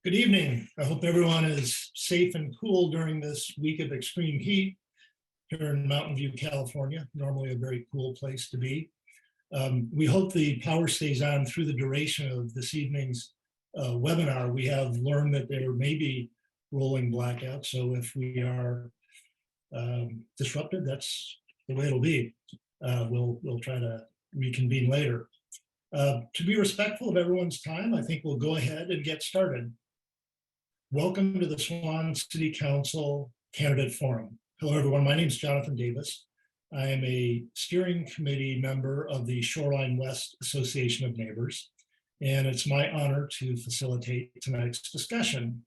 Good evening. I hope everyone is safe and cool during this week of extreme heat here in Mountain View, California, normally a very cool place to be. We hope the power stays on through the duration of this evening's webinar. We have learned that there may be rolling blackouts, so if we are disrupted, that's the way it'll be. We'll try to reconvene later. To be respectful of everyone's time, I think we'll go ahead and get started. Welcome to the SWAN City Council Candidate Forum. Hello, everyone. My name is Jonathan Davis. I am a steering committee member of the Shoreline West Association of Neighbors, and it's my honor to facilitate tonight's discussion.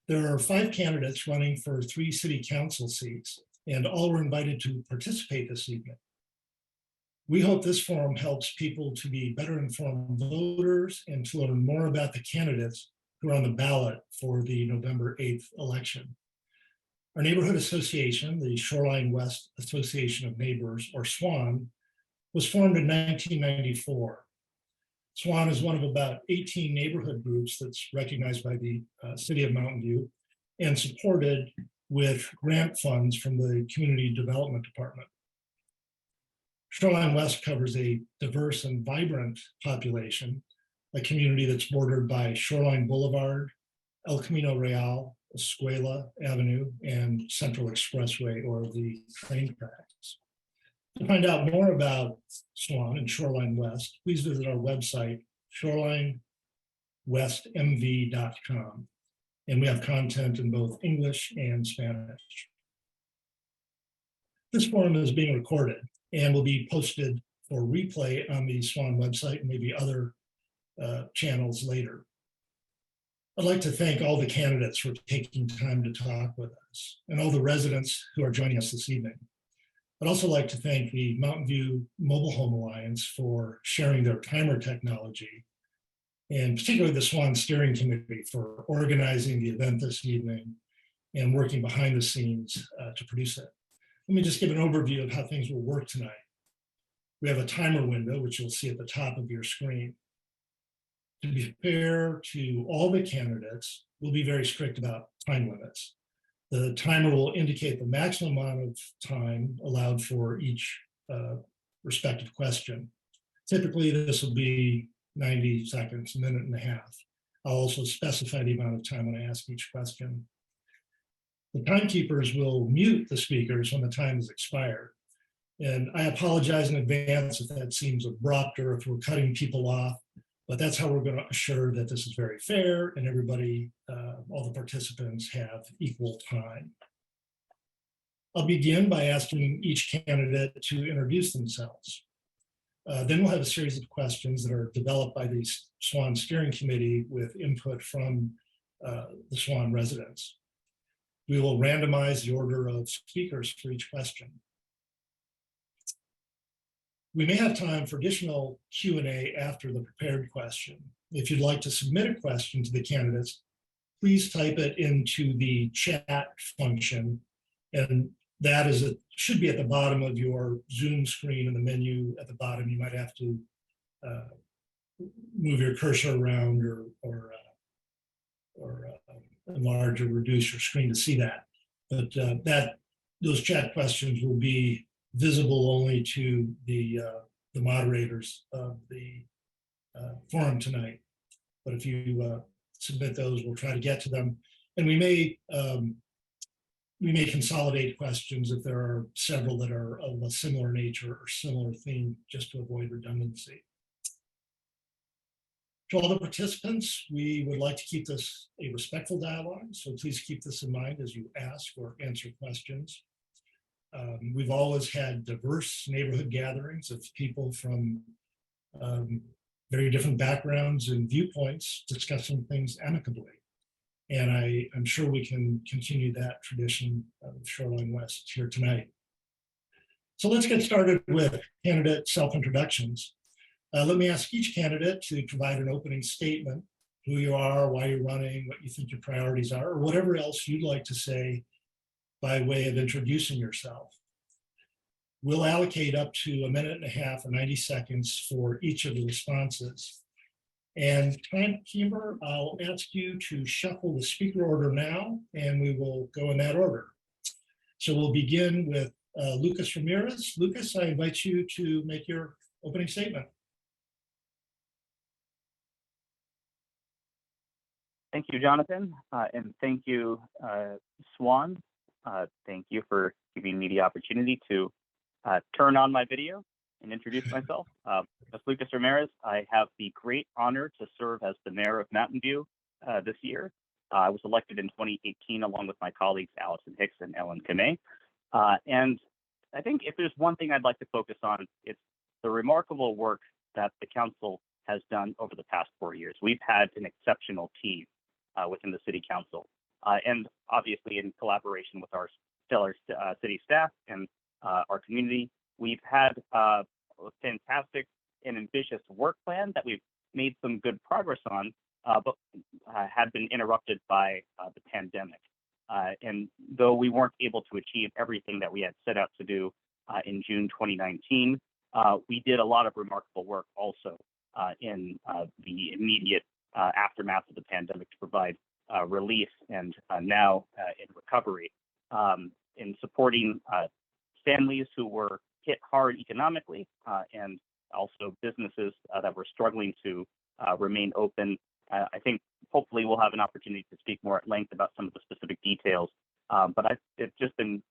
There are 5 candidates running for 3 city council seats, and all were invited to participate this evening. We hope this forum helps people to be better informed voters and to learn more about the candidates who are on the ballot for the November 8th election. Our neighborhood association, the Shoreline West Association of Neighbors, or SWAN, was formed in 1994. SWAN is one of about 18 neighborhood groups that's recognized by the City of Mountain View and supported with grant funds from the Community Development Department. Shoreline West covers a diverse and vibrant population, a community that's bordered by Shoreline Boulevard, El Camino Real, Escuela Avenue, and Central Expressway, or the train tracks. To find out more about SWAN and Shoreline West, please visit our website, shorelinewestmv.com. And we have content in both English and Spanish. This forum is being recorded and will be posted for replay on the SWAN website and maybe other channels later. I'd like to thank all the candidates for taking time to talk with us and all the residents who are joining us this evening. I'd also like to thank the Mountain View Mobile Home Alliance for sharing their timer technology, and particularly the SWAN Steering Committee for organizing the event this evening and working behind the scenes to produce it. Let me just give an overview of how things will work tonight. We have a timer window, which you'll see at the top of your screen. To be fair to all the candidates, we'll be very strict about time limits. The timer will indicate the maximum amount of time allowed for each respective question. Typically, this will be 90 seconds, a minute and a half. I'll also specify the amount of time when I ask each question. The timekeepers will mute the speakers when the time is expired. And I apologize in advance if that seems abrupt or if we're cutting people off. But that's how we're going to assure that this is very fair and everybody, all the participants have equal time. I'll begin by asking each candidate to introduce themselves. Then we'll have a series of questions that are developed by the SWAN Steering Committee with input from the SWAN residents. We will randomize the order of speakers for each question. We may have time for additional Q&A after the prepared question. If you'd like to submit a question to the candidates, please type it into the chat function. And that should be at the bottom of your Zoom screen in the menu at the bottom. You might have to move your cursor around or enlarge or reduce your screen to see that. But those chat questions will be visible only to the moderators of the forum tonight. But if you submit those, we'll try to get to them. And we may consolidate questions if there are several that are of a similar nature or similar theme, just to avoid redundancy. To all the participants, we would like to keep this a respectful dialogue, so please keep this in mind as you ask or answer questions. We've always had diverse neighborhood gatherings of people from very different backgrounds and viewpoints discussing things amicably. And I'm sure we can continue that tradition of Shoreline West here tonight. So let's get started with candidate self-introductions. Let me ask each candidate to provide an opening statement, who you are, why you're running, what you think your priorities are, or whatever else you'd like to say by way of introducing yourself. We'll allocate up to a minute and a half or 90 seconds for each of the responses. And timekeeper, I'll ask you to shuffle the speaker order now, and we will go in that order. So we'll begin with Lucas Ramirez. Lucas, I invite you to make your opening statement. Thank you, Jonathan, and thank you, SWAN. Thank you for giving me the opportunity to turn on my video and introduce myself. As Lucas Ramirez, I have the great honor to serve as the mayor of Mountain View this year. I was elected in 2018 along with my colleagues Allison Hicks and Ellen Kamei. And I think if there's one thing I'd like to focus on, it's the remarkable work that the council has done over the past 4 years. We've had an exceptional team within the city council, and obviously in collaboration with our stellar city staff and our community, we've had a fantastic and ambitious work plan that we've made some good progress on, but had been interrupted by the pandemic. And though we weren't able to achieve everything that we had set out to do in June 2019, we did a lot of remarkable work also in the immediate aftermath of the pandemic to provide relief and now in recovery, in supporting families who were hit hard economically and also businesses that were struggling to remain open. I think hopefully we'll have an opportunity to speak more at length about some of the specific details, but I've just been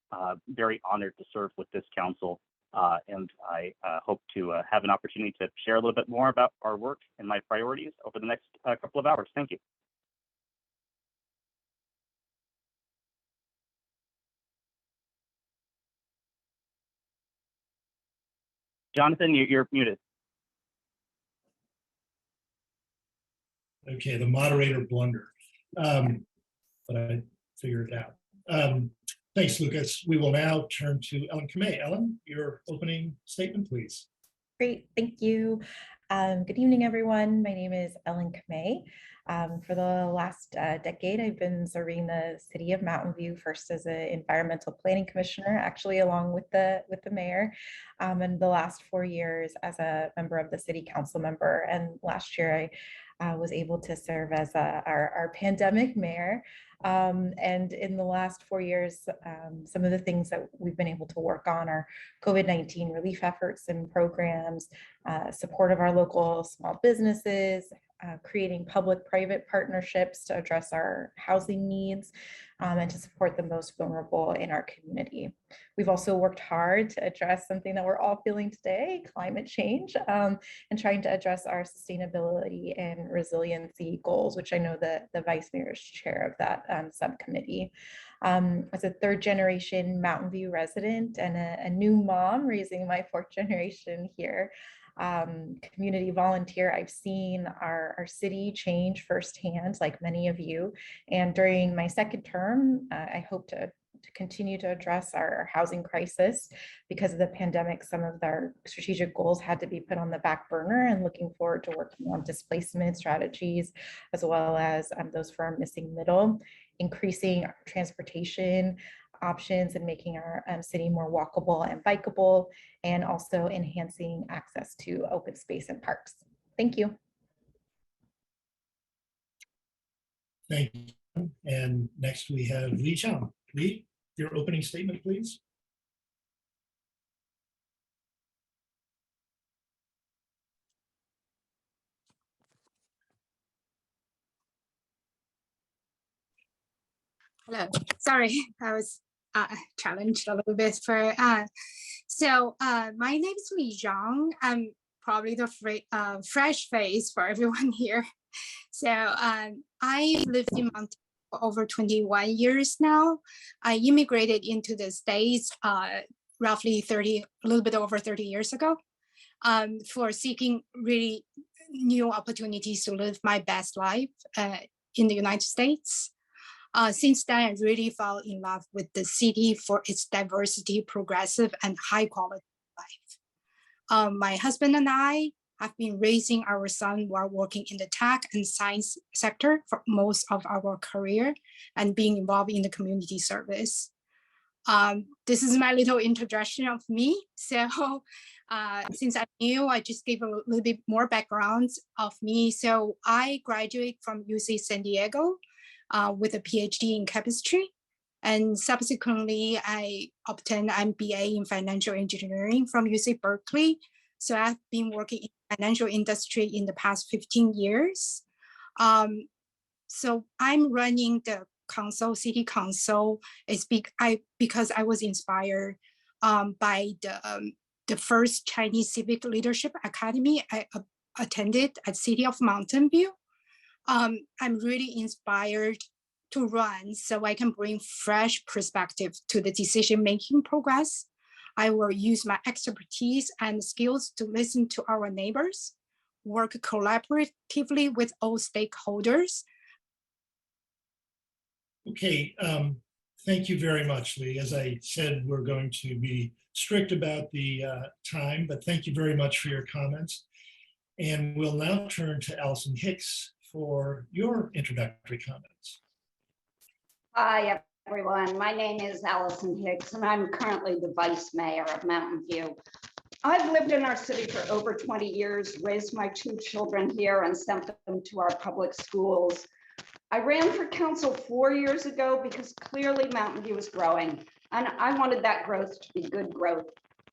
very honored to serve with this council, and I hope to have an opportunity to share a little bit more about our work and my priorities over the next couple of hours. Thank you. Jonathan, you're muted. Okay, the moderator blunder, but I figured it out. Thanks, Lucas. We will now turn to Ellen Kamei. Ellen, your opening statement, please. Great, thank you. Good evening, everyone. My name is Ellen Kamei. For the last decade, I've been serving the city of Mountain View, first as an environmental planning commissioner, actually along with the mayor, and the last 4 years as a member of the city council member. And last year, I was able to serve as our pandemic mayor. And in the last 4 years, some of the things that we've been able to work on are COVID-19 relief efforts and programs, support of our local small businesses, creating public-private partnerships to address our housing needs, and to support the most vulnerable in our community. We've also worked hard to address something that we're all feeling today, climate change, and trying to address our sustainability and resiliency goals, which I know that the vice mayor is chair of that subcommittee. As a third-generation Mountain View resident and a new mom raising my fourth generation here, community volunteer, I've seen our city change firsthand, like many of you. And during my second term, I hope to continue to address our housing crisis. Because of the pandemic, some of our strategic goals had to be put on the back burner, and looking forward to working on displacement strategies, as well as those for our missing middle, increasing transportation options and making our city more walkable and bikeable, and also enhancing access to open space and parks. Thank you. Thank you. And next we have Lee Chang. Lee, your opening statement, please. Hello, sorry, I was challenged a little bit for, my name is Li Zhang. I'm probably the fresh face for everyone here. So I lived in Montana for over 21 years now. I immigrated into the States roughly a little bit over 30 years ago, for seeking really new opportunities to live my best life in the United States. Since then, I really fell in love with the city for its diversity, progressive, and high quality life. My husband and I have been raising our son while working in the tech and science sector for most of our career and being involved in the community service. This is my little introduction of me. So Since I'm new, I just give a little bit more background of me. So I graduated from UC San Diego with a PhD in chemistry. And subsequently, I obtained MBA in financial engineering from UC Berkeley. So I've been working in the financial industry in the past 15 years. So I'm running the city council because I was inspired by the first Chinese Civic Leadership Academy I attended at City of Mountain View. I'm really inspired to run so I can bring fresh perspective to the decision-making progress. I will use my expertise and skills to listen to our neighbors, work collaboratively with all stakeholders. Okay, thank you very much, Lee. As I said, we're going to be strict about the time, but thank you very much for your comments. And we'll now turn to Allison Hicks for your introductory comments. Hi, everyone. My name is Allison Hicks, and I'm currently the Vice Mayor of Mountain View. I've lived in our city for over 20 years, raised my 2 children here, and sent them to our public schools. I ran for council 4 years ago because clearly Mountain View is growing, and I wanted that growth to be good growth.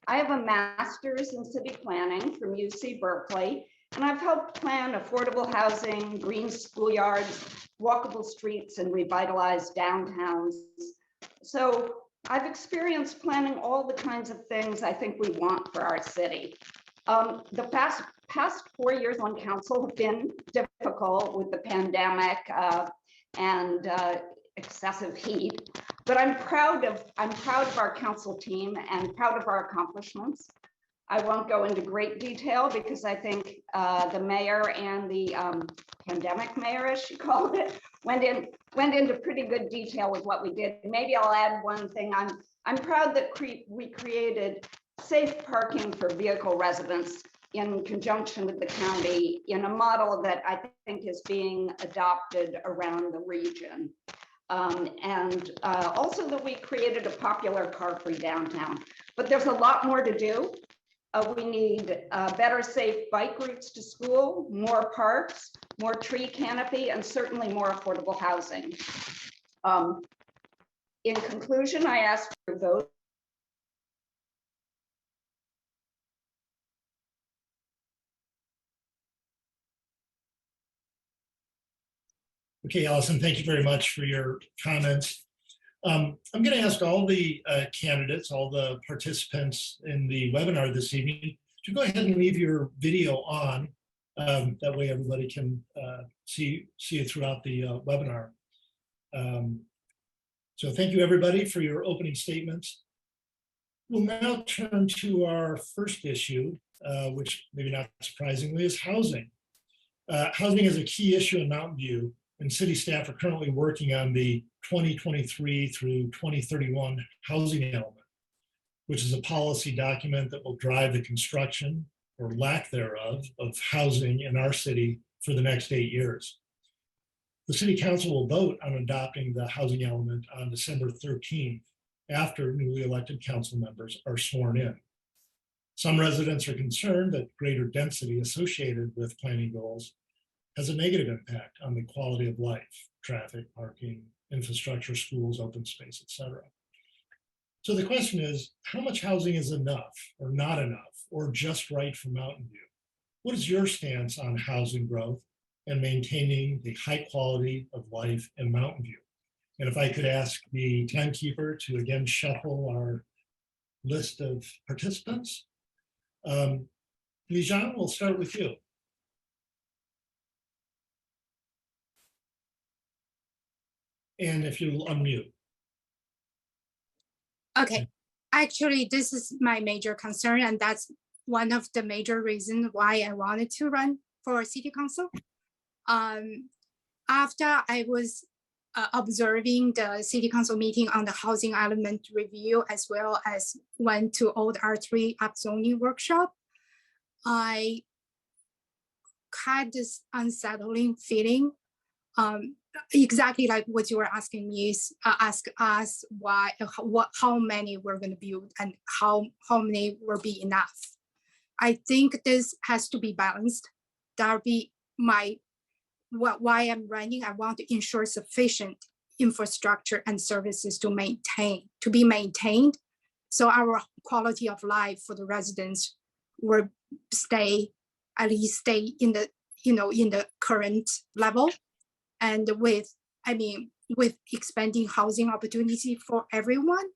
I have a master's in city planning from UC Berkeley, and I've helped plan affordable housing, green schoolyards, walkable streets, and revitalized downtowns. So I've experienced planning all the kinds of things I think we want for our city. The past 4 years on council have been difficult with the pandemic and excessive heat, but I'm proud of our council team and proud of our accomplishments. I won't go into great detail because I think the mayor and the pandemic mayor, as she called it, went into pretty good detail with what we did. Maybe I'll add one thing. I'm proud that we created safe parking for vehicle residents in conjunction with the county in a model that I think is being adopted around the region. And also that we created a popular car-free downtown. But there's a lot more to do. We need better safe bike routes to school, more parks, more tree canopy, and certainly more affordable housing. In conclusion, I ask for your vote. Okay, Allison, thank you very much for your comments. I'm going to ask all the candidates, all the participants in the webinar this evening to go ahead and leave your video on. That way everybody can see it throughout the webinar. So thank you everybody for your opening statements. We'll now turn to our first issue, which maybe not surprisingly is housing. Housing is a key issue in Mountain View, and city staff are currently working on the 2023 through 2031 housing element, which is a policy document that will drive the construction or lack thereof of housing in our city for the next 8 years. The city council will vote on adopting the housing element on December 13th after newly elected council members are sworn in. Some residents are concerned that greater density associated with planning goals has a negative impact on the quality of life, traffic, parking, infrastructure, schools, open space, etc. So the question is, how much housing is enough or not enough or just right for Mountain View? What is your stance on housing growth and maintaining the high quality of life in Mountain View? And if I could ask the timekeeper to again shuffle our list of participants. Lijian, we'll start with you. And if you'll unmute. Okay, actually, this is my major concern, and that's one of the major reasons why I wanted to run for city council. After I was observing the city council meeting on the housing element review, as well as went to old R3 upzoning workshop, I had this unsettling feeling. Exactly like what you were asking me is ask us how many we're going to build and how many will be enough. I think this has to be balanced. That'll be why I'm running. I want to ensure sufficient infrastructure and services to be maintained. So our quality of life for the residents will at least stay in the current level. And with expanding housing opportunity for everyone,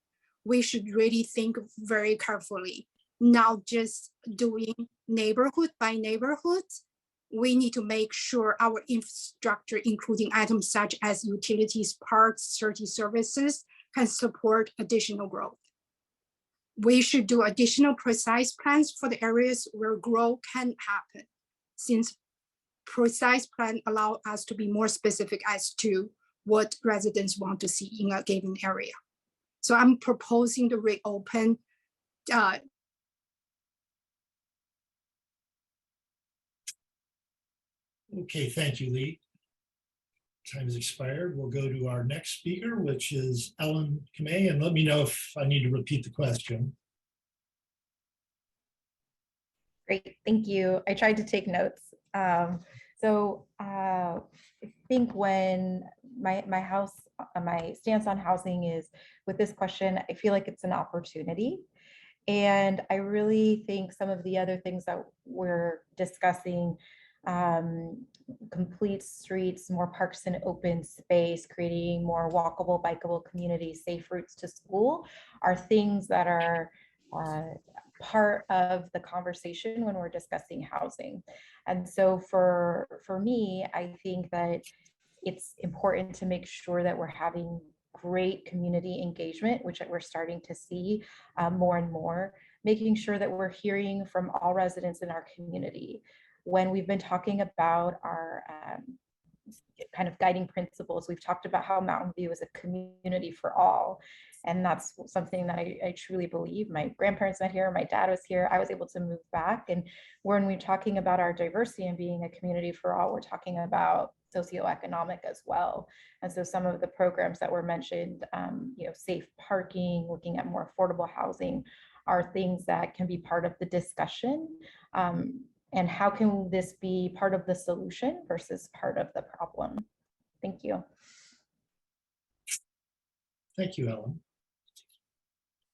we should really think very carefully, not just doing neighborhood by neighborhood. We need to make sure our infrastructure, including items such as utilities, parks, services, can support additional growth. We should do additional precise plans for the areas where growth can happen, since precise plan allow us to be more specific as to what residents want to see in a given area. So I'm proposing to reopen Okay, thank you, Lee. Time has expired. We'll go to our next speaker, which is Ellen Kamei, and let me know if I need to repeat the question. Great, thank you. I tried to take notes. I think when my stance on housing is with this question, I feel like it's an opportunity. And I really think some of the other things that we're discussing, complete streets, more parks and open space, creating more walkable, bikeable communities, safe routes to school, are things that are part of the conversation when we're discussing housing. And so for me, I think that it's important to make sure that we're having great community engagement, which we're starting to see more and more, making sure that we're hearing from all residents in our community. When we've been talking about our kind of guiding principles, we've talked about how Mountain View is a community for all. And that's something that I truly believe. My grandparents met here, my dad was here, I was able to move back. And when we're talking about our diversity and being a community for all, we're talking about socioeconomic as well. And so some of the programs that were mentioned, safe parking, looking at more affordable housing, are things that can be part of the discussion. And how can this be part of the solution versus part of the problem? Thank you. Thank you, Ellen.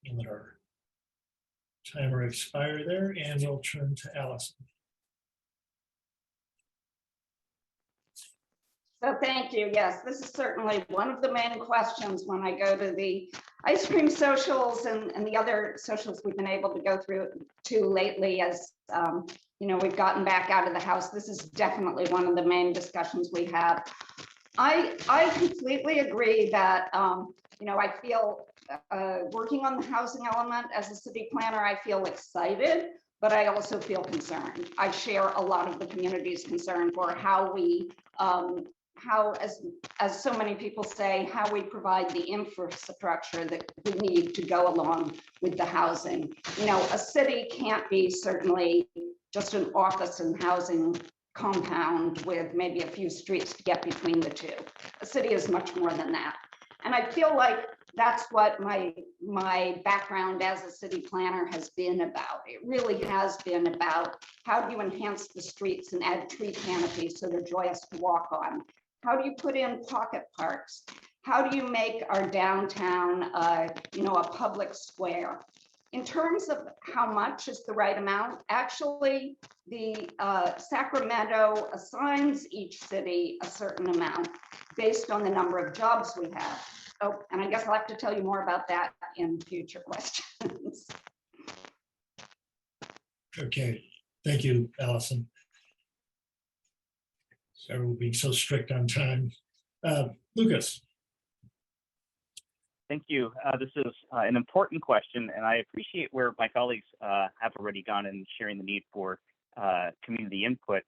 We'll let our timer expire there, and we'll turn to Allison. So thank you. Yes, this is certainly one of the main questions when I go to the ice cream socials and the other socials we've been able to go through to lately as we've gotten back out of the house. This is definitely one of the main discussions we have. I completely agree that, I feel working on the housing element as a city planner, I feel excited, but I also feel concerned. I share a lot of the community's concern for how we, as so many people say, how we provide the infrastructure that we need to go along with the housing. A city can't be certainly just an office and housing compound with maybe a few streets to get between the two. A city is much more than that. And I feel like that's what my background as a city planner has been about. It really has been about how do you enhance the streets and add tree canopies so they're joyous to walk on? How do you put in pocket parks? How do you make our downtown, a public square? In terms of how much is the right amount, actually, the Sacramento assigns each city a certain amount based on the number of jobs we have. Oh, and I guess I'll have to tell you more about that in future questions. Okay, thank you, Allison. Sorry, we're being so strict on time. Lucas. Thank you. This is an important question, and I appreciate where my colleagues have already gone in sharing the need for community input.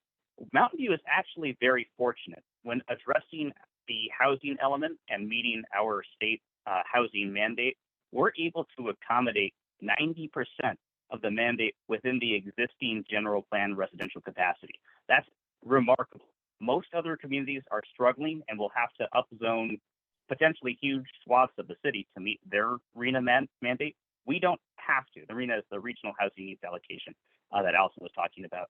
Mountain View is actually very fortunate when addressing the housing element and meeting our state housing mandate. We're able to accommodate 90% of the mandate within the existing general plan residential capacity. That's remarkable. Most other communities are struggling and will have to upzone potentially huge swaths of the city to meet their RHNA mandate. We don't have to. The RHNA is the regional housing needs allocation. that Allison was talking about.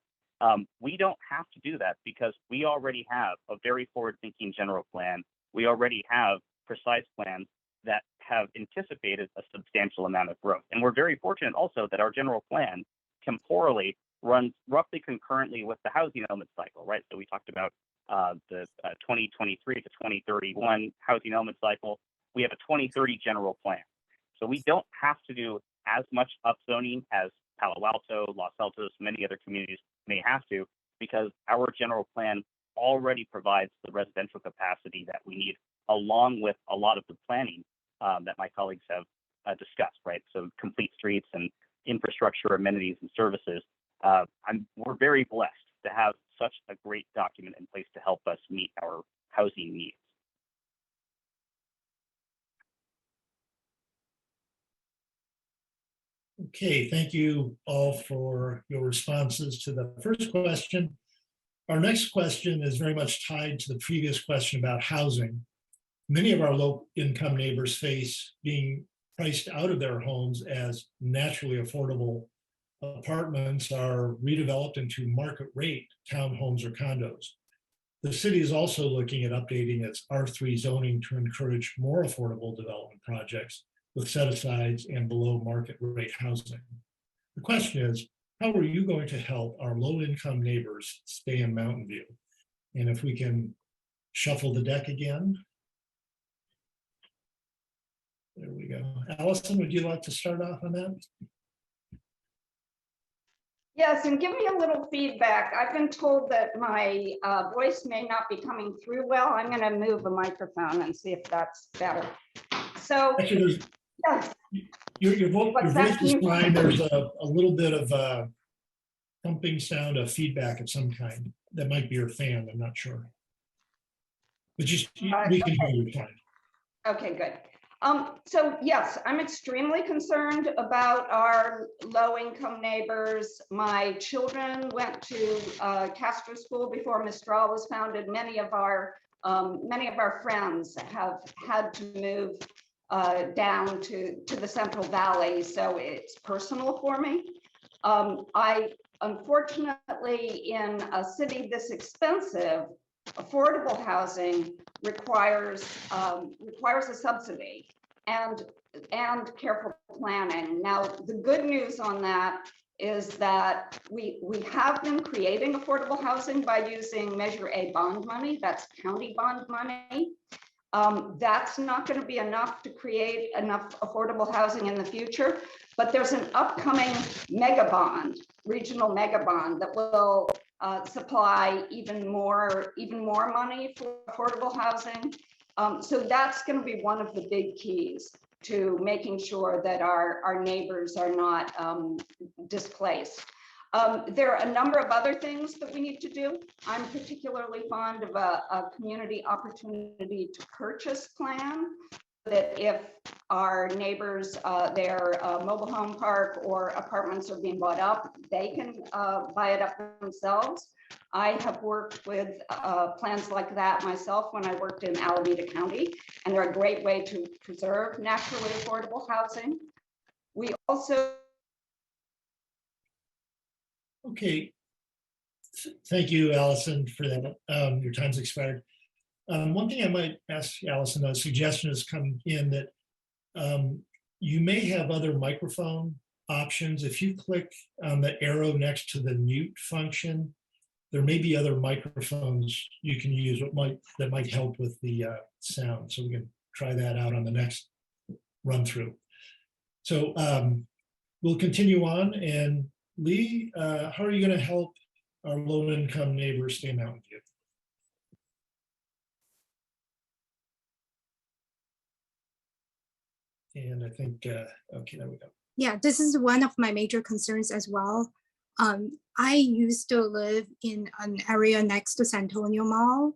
We don't have to do that because we already have a very forward-thinking general plan. We already have precise plans that have anticipated a substantial amount of growth. And we're very fortunate also that our general plan temporally runs roughly concurrently with the housing element cycle, right? So we talked about the 2023 to 2031 housing element cycle. We have a 2030 general plan. So we don't have to do as much upzoning as Palo Alto, Los Altos, many other communities may have to, because our general plan already provides the residential capacity that we need, along with a lot of the planning that my colleagues have discussed, right? So complete streets and infrastructure, amenities, and services. We're very blessed to have such a great document in place to help us meet our housing needs. Okay, thank you all for your responses to the first question. Our next question is very much tied to the previous question about housing. Many of our low-income neighbors face being priced out of their homes as naturally affordable apartments are redeveloped into market rate townhomes or condos. The city is also looking at updating its R3 zoning to encourage more affordable development projects with set-asides and below market rate housing. The question is, how are you going to help our low-income neighbors stay in Mountain View? And if we can shuffle the deck again. There we go. Allison, would you like to start off on that? Yes, and give me a little feedback. I've been told that my voice may not be coming through well. I'm going to move the microphone and see if that's better. So, actually, yes. Your voice is fine. There's a little bit of a thumping sound of feedback of some kind. That might be your fan, I'm not sure. But just, we can hear you fine. Okay, good. So yes, I'm extremely concerned about our low-income neighbors. My children went to Castro School before Mistral was founded. Many of our friends have had to move down to the Central Valley, so it's personal for me. I unfortunately, in a city this expensive, affordable housing requires a subsidy and careful planning. Now, the good news on that is that we have been creating affordable housing by using Measure A bond money. That's county bond money. That's not going to be enough to create enough affordable housing in the future, but there's an upcoming mega bond, regional mega bond, that will supply even more money for affordable housing. So that's going to be one of the big keys to making sure that our neighbors are not displaced. There are a number of other things that we need to do. I'm particularly fond of a community opportunity to purchase plan, that if our neighbors, their mobile home park or apartments are being bought up, they can buy it up themselves. I have worked with plans like that myself when I worked in Alameda County, and they're a great way to preserve naturally affordable housing. We also... Okay, thank you, Allison, for that. Your time's expired. One thing I might ask Allison, a suggestion has come in that you may have other microphone options. If you click on the arrow next to the mute function, there may be other microphones you can use that might help with the sound. So we can try that out on the next run through. So we'll continue on. And Lee, how are you going to help our low-income neighbors stay in Mountain View? And I think, okay, there we go. Yeah, this is one of my major concerns as well. I used to live in an area next to San Antonio Mall.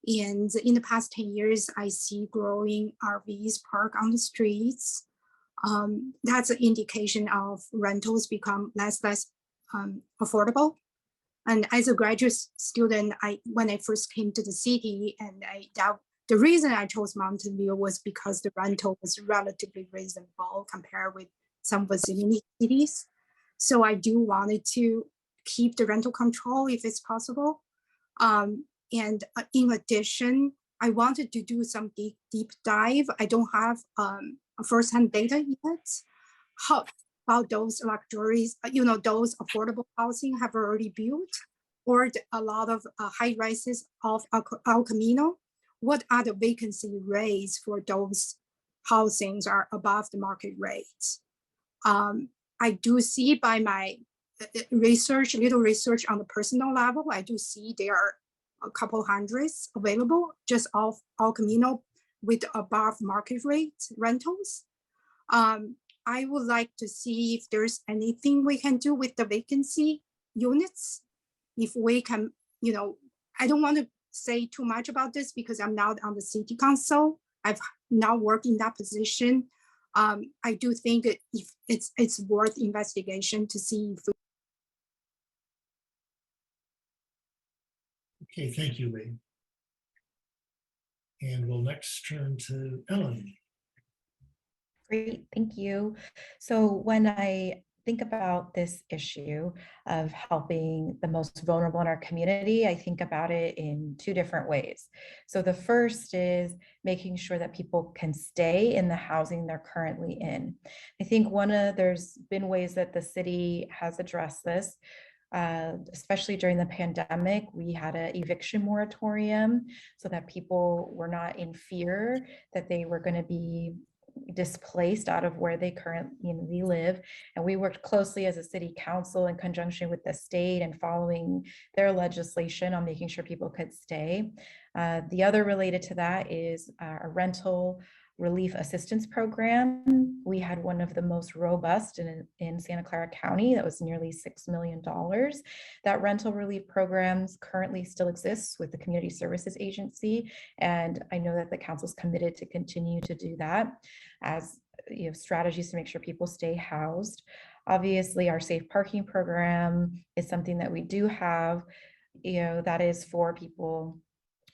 And in the past 10 years, I see growing RVs parked on the streets. That's an indication of rentals become less affordable. And as a graduate student, when I first came to the city, and the reason I chose Mountain View was because the rental was relatively reasonable compared with some vicinity cities. So I do wanted to keep the rental control if it's possible. And in addition, I wanted to do some deep dive. I don't have firsthand data yet. How about those luxuries, those affordable housing have already built, or a lot of high rises of El Camino? What are the vacancy rates for those housings are above the market rates? I do see by my little research on the personal level, I do see there are a couple hundreds available just off El Camino with above market rate rentals. I would like to see if there's anything we can do with the vacancy units. If we can, I don't want to say too much about this because I'm not on the city council. I've now worked in that position. I do think if it's worth investigation to see if we. Okay, thank you, Lee. And we'll next turn to Ellen. Great, thank you. So when I think about this issue of helping the most vulnerable in our community, I think about it in two different ways. So the first is making sure that people can stay in the housing they're currently in. I think there's been ways that the city has addressed this. Especially during the pandemic, we had an eviction moratorium so that people were not in fear that they were going to be displaced out of where they currently live. And we worked closely as a city council in conjunction with the state and following their legislation on making sure people could stay. The other related to that is a rental relief assistance program. We had one of the most robust in Santa Clara County. That was nearly $6 million. That rental relief programs currently still exists with the Community Services Agency. And I know that the council is committed to continue to do that as strategies to make sure people stay housed. Obviously, our safe parking program is something that we do have, that is for people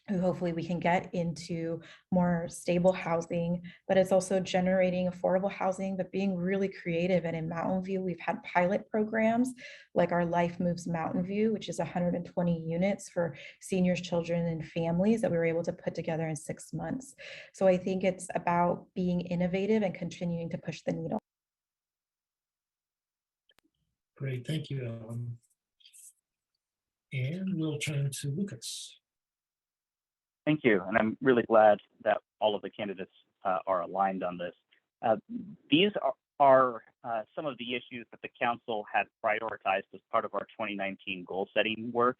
who hopefully we can get into more stable housing, but it's also generating affordable housing, but being really creative. And in Mountain View, we've had pilot programs like our Life Moves Mountain View, which is 120 units for seniors, children, and families that we were able to put together in 6 months. So I think it's about being innovative and continuing to push the needle. Great, thank you, Ellen. And we'll turn to Lucas. Thank you, and I'm really glad that all of the candidates are aligned on this. These are some of the issues that the council had prioritized as part of our 2019 goal setting work.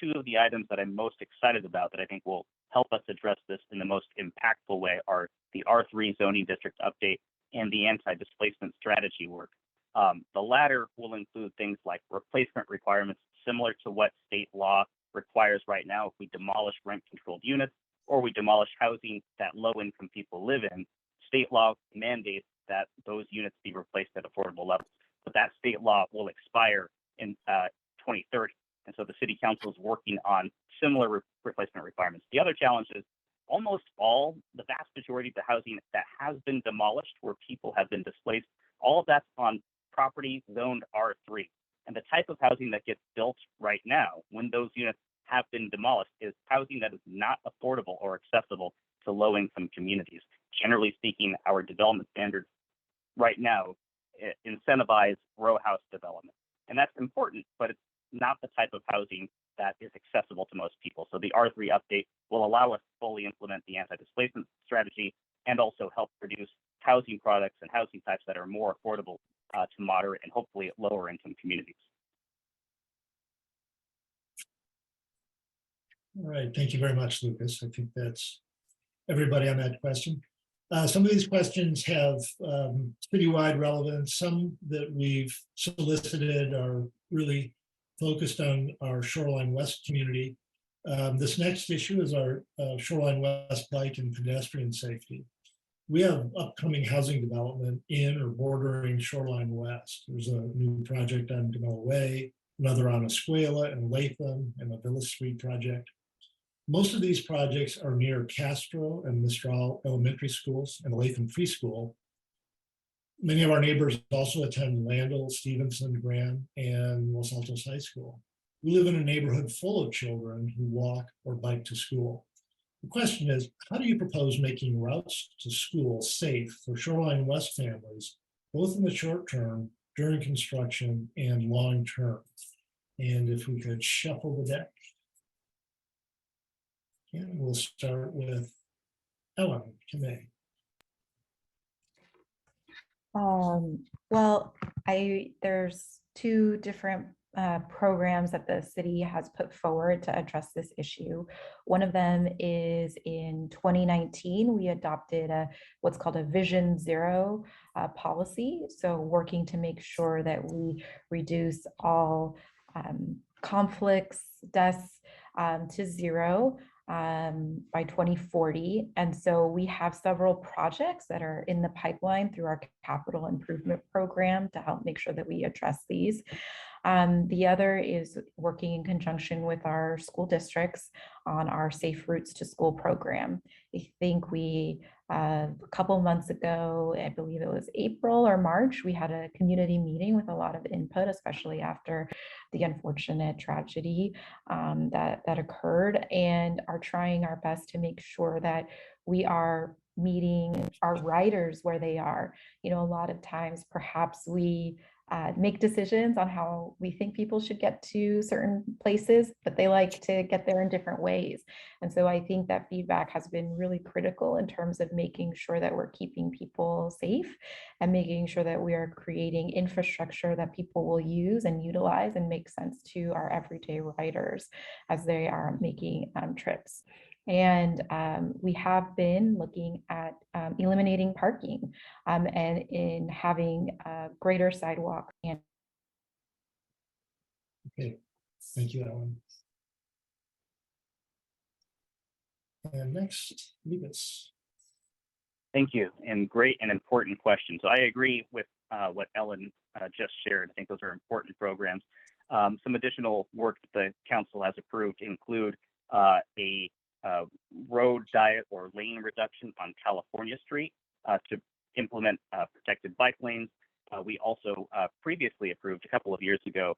Two of the items that I'm most excited about that I think will help us address this in the most impactful way are the R3 zoning district update and the anti-displacement strategy work. The latter will include things like replacement requirements similar to what state law requires right now if we demolish rent-controlled units or we demolish housing that low-income people live in. State law mandates that those units be replaced at affordable levels, but that state law will expire in 2030. And so the city council is working on similar replacement requirements. The other challenge is almost the vast majority of the housing that has been demolished where people have been displaced, all of that's on property zoned R3. And the type of housing that gets built right now when those units have been demolished is housing that is not affordable or accessible to low-income communities. Generally speaking, our development standards right now incentivize row house development. And that's important, but it's not the type of housing that is accessible to most people. So the R3 update will allow us to fully implement the anti-displacement strategy and also help produce housing products and housing types that are more affordable to moderate and hopefully lower income communities. All right, thank you very much, Lucas. I think that's everybody on that question. Some of these questions have citywide relevance. Some that we've solicited are really focused on our Shoreline West community. This next issue is our Shoreline West bike and pedestrian safety. We have upcoming housing development in or bordering Shoreline West. There's a new project on Genoa Way, another on Escuela and Latham, and a Villa Street project. Most of these projects are near Castro and Mistral elementary schools and Latham Preschool. Many of our neighbors also attend Landell, Stevenson, Graham, and Los Altos High School. We live in a neighborhood full of children who walk or bike to school. The question is, how do you propose making routes to school safe for Shoreline West families, both in the short term, during construction, and long term? And if we could shuffle the deck. And we'll start with Ellen Kamei. Well, there's two different programs that the city has put forward to address this issue. One of them is in 2019, we adopted what's called a Vision Zero policy. So working to make sure that we reduce all conflicts, deaths to zero by 2040. And so we have several projects that are in the pipeline through our capital improvement program to help make sure that we address these. The other is working in conjunction with our school districts on our Safe Routes to School program. I think we, a couple months ago, I believe it was April or March, we had a community meeting with a lot of input, especially after the unfortunate tragedy that occurred, and are trying our best to make sure that we are meeting our riders where they are. You know, a lot of times perhaps we make decisions on how we think people should get to certain places, but they like to get there in different ways. And so I think that feedback has been really critical in terms of making sure that we're keeping people safe and making sure that we are creating infrastructure that people will use and utilize and make sense to our everyday riders as they are making trips. And we have been looking at eliminating parking and in having greater sidewalk. And Okay, thank you, Ellen. And next, Lucas. Thank you, and great and important question. So I agree with what Ellen just shared. I think those are important programs. Some additional work that the council has approved include a road diet or lane reduction on California Street to implement protected bike lanes. We also previously approved a couple of years ago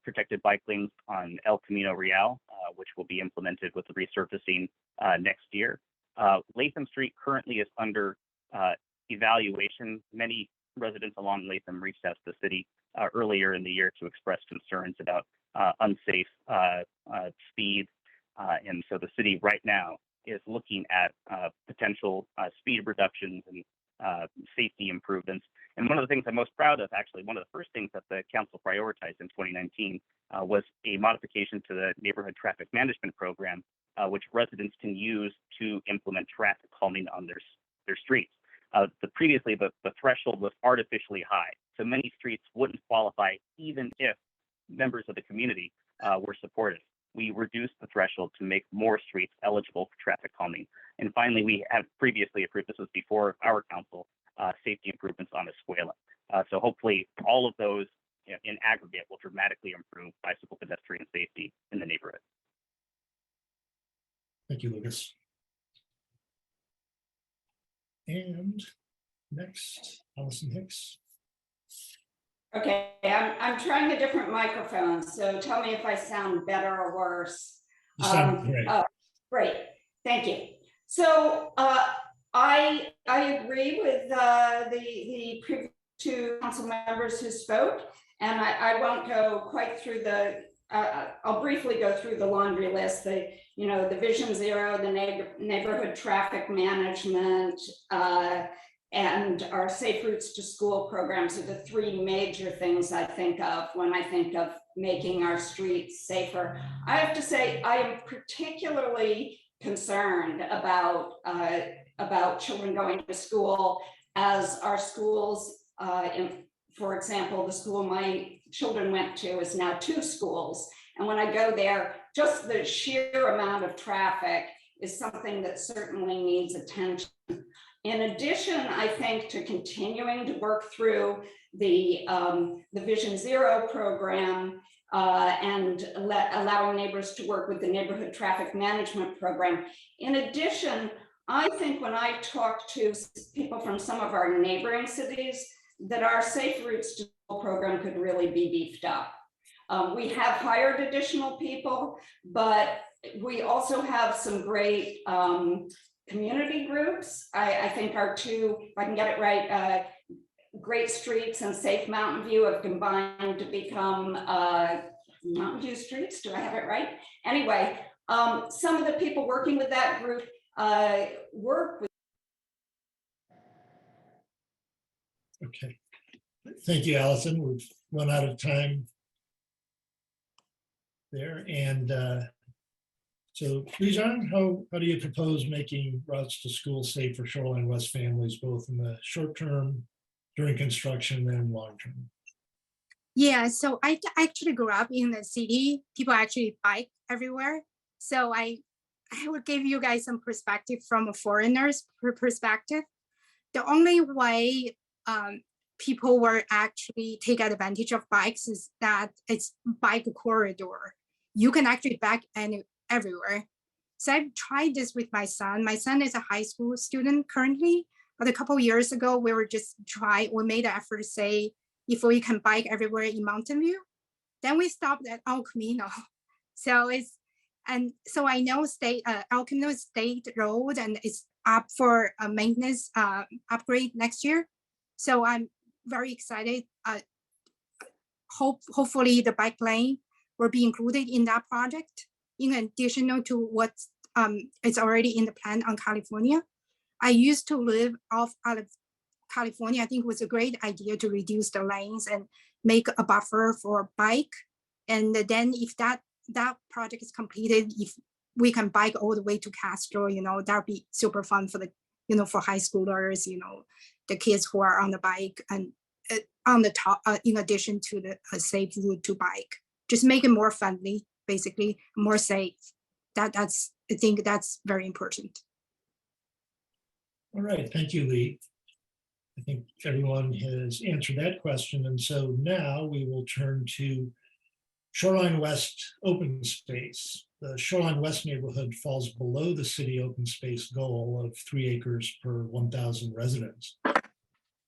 protected bike lanes on El Camino Real, which will be implemented with the resurfacing next year. Latham Street currently is under evaluation. Many residents along Latham reached out to the city earlier in the year to express concerns about unsafe speeds. And so the city right now is looking at potential speed reductions and safety improvements. And one of the things I'm most proud of, actually, one of the first things that the council prioritized in 2019 was a modification to the neighborhood traffic management program, which residents can use to implement traffic calming on their streets. Previously, the threshold was artificially high, so many streets wouldn't qualify even if members of the community were supportive. We reduced the threshold to make more streets eligible for traffic calming. And finally, we have previously approved, this was before our council, safety improvements on Escuela. So hopefully all of those in aggregate will dramatically improve bicycle pedestrian safety in the neighborhood. Thank you, Lucas. And next, Allison Hicks. Okay, I'm trying a different microphone, so tell me if I sound better or worse. You sound great. Oh, great, thank you. So I agree with the previous two council members who spoke, and I won't go quite through the. I'll briefly go through the laundry list. The Vision Zero, the neighborhood traffic management, and our Safe Routes to School programs are the three major things I think of when I think of making our streets safer. I have to say, I am particularly concerned about children going to school, as our schools, for example, the school my children went to is now 2 schools. And when I go there, just the sheer amount of traffic is something that certainly needs attention. In addition, I think, to continuing to work through the Vision Zero program and allowing neighbors to work with the neighborhood traffic management program. In addition, I think when I talk to people from some of our neighboring cities, that our Safe Routes to School program could really be beefed up. We have hired additional people, but we also have some great community groups. I think our two, if I can get it right, Great Streets and Safe Mountain View have combined to become Mountain View Streets. Do I have it right? Anyway, some of the people working with that group work with. Okay. Thank you, Allison. We've run out of time there. And so, Lijiang, how do you propose making routes to school safe for Shoreline West families, both in the short term, during construction, and long term? Yeah, so I actually grew up in the city. People actually bike everywhere. So I would give you guys some perspective from a foreigner's perspective. The only way people will actually take advantage of bikes is that it's bike corridor. You can actually bike everywhere. So I've tried this with my son. My son is a high school student currently, but a couple of years ago, we made an effort to say, if we can bike everywhere in Mountain View, then we stopped at El Camino. So so I know El Camino is state road and it's up for a maintenance upgrade next year. So I'm very excited. Hopefully the bike lane will be included in that project, in addition to what is already in the plan on California. I used to live out of California. I think it was a great idea to reduce the lanes and make a buffer for bike. And then if that project is completed, if we can bike all the way to Castro, that would be super fun for for high schoolers, the kids who are on the bike and on the top, in addition to the safe route to bike, just make it more friendly, basically more safe. I think that's very important. All right, thank you, Lee. I think everyone has answered that question. And so now we will turn to Shoreline West open space. The Shoreline West neighborhood falls below the city open space goal of 3 acres per 1,000 residents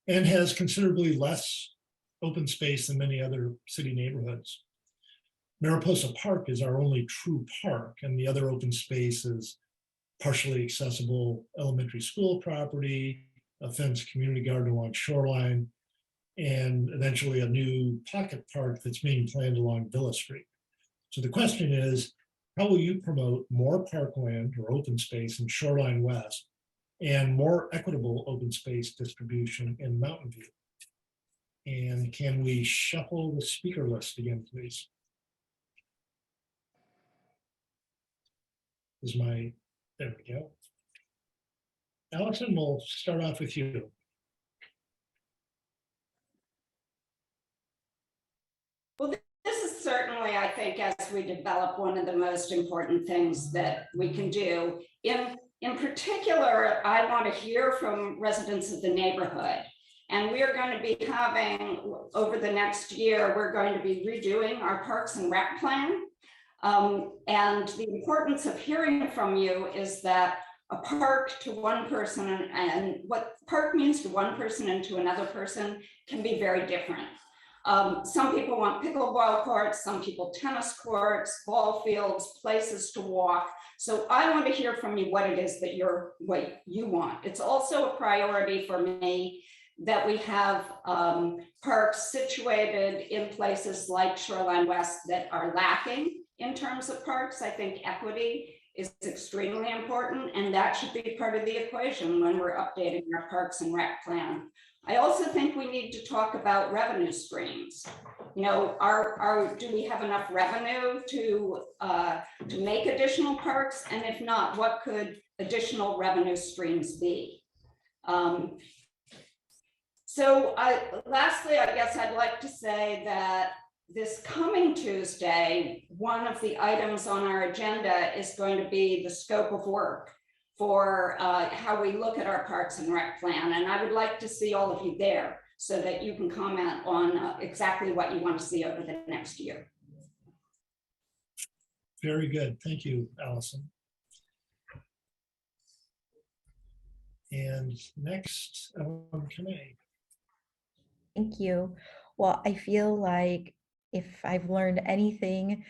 and has considerably less open space than many other city neighborhoods. Mariposa Park is our only true park, and the other open space is partially accessible elementary school property, a fenced community garden along Shoreline, and eventually a new pocket park that's being planned along Villa Street. So the question is, how will you promote more parkland or open space in Shoreline West and more equitable open space distribution in Mountain View? And can we shuffle the speaker list again, please? There we go. Allison, we'll start off with you. Well, this is certainly, I think, as we develop, one of the most important things that we can do. In particular, I want to hear from residents of the neighborhood. And we are going to be having, over the next year, we're going to be redoing our Parks and Rec plan. And the importance of hearing from you is that a park to one person and what park means to one person and to another person can be very different. Some people want pickleball courts, some people tennis courts, ball fields, places to walk. So I want to hear from you what it is that you want. It's also a priority for me that we have parks situated in places like Shoreline West that are lacking in terms of parks. I think equity is extremely important, and that should be part of the equation when we're updating our Parks and Rec plan. I also think we need to talk about revenue streams. Do we have enough revenue to make additional parks? And if not, what could additional revenue streams be? Lastly, I guess I'd like to say that this coming Tuesday, one of the items on our agenda is going to be the scope of work for how we look at our Parks and Rec plan. And I would like to see all of you there so that you can comment on exactly what you want to see over the next year. Very good. Thank you, Allison. And next, Ellen Kane. Thank you. Well, I feel like if I've learned anything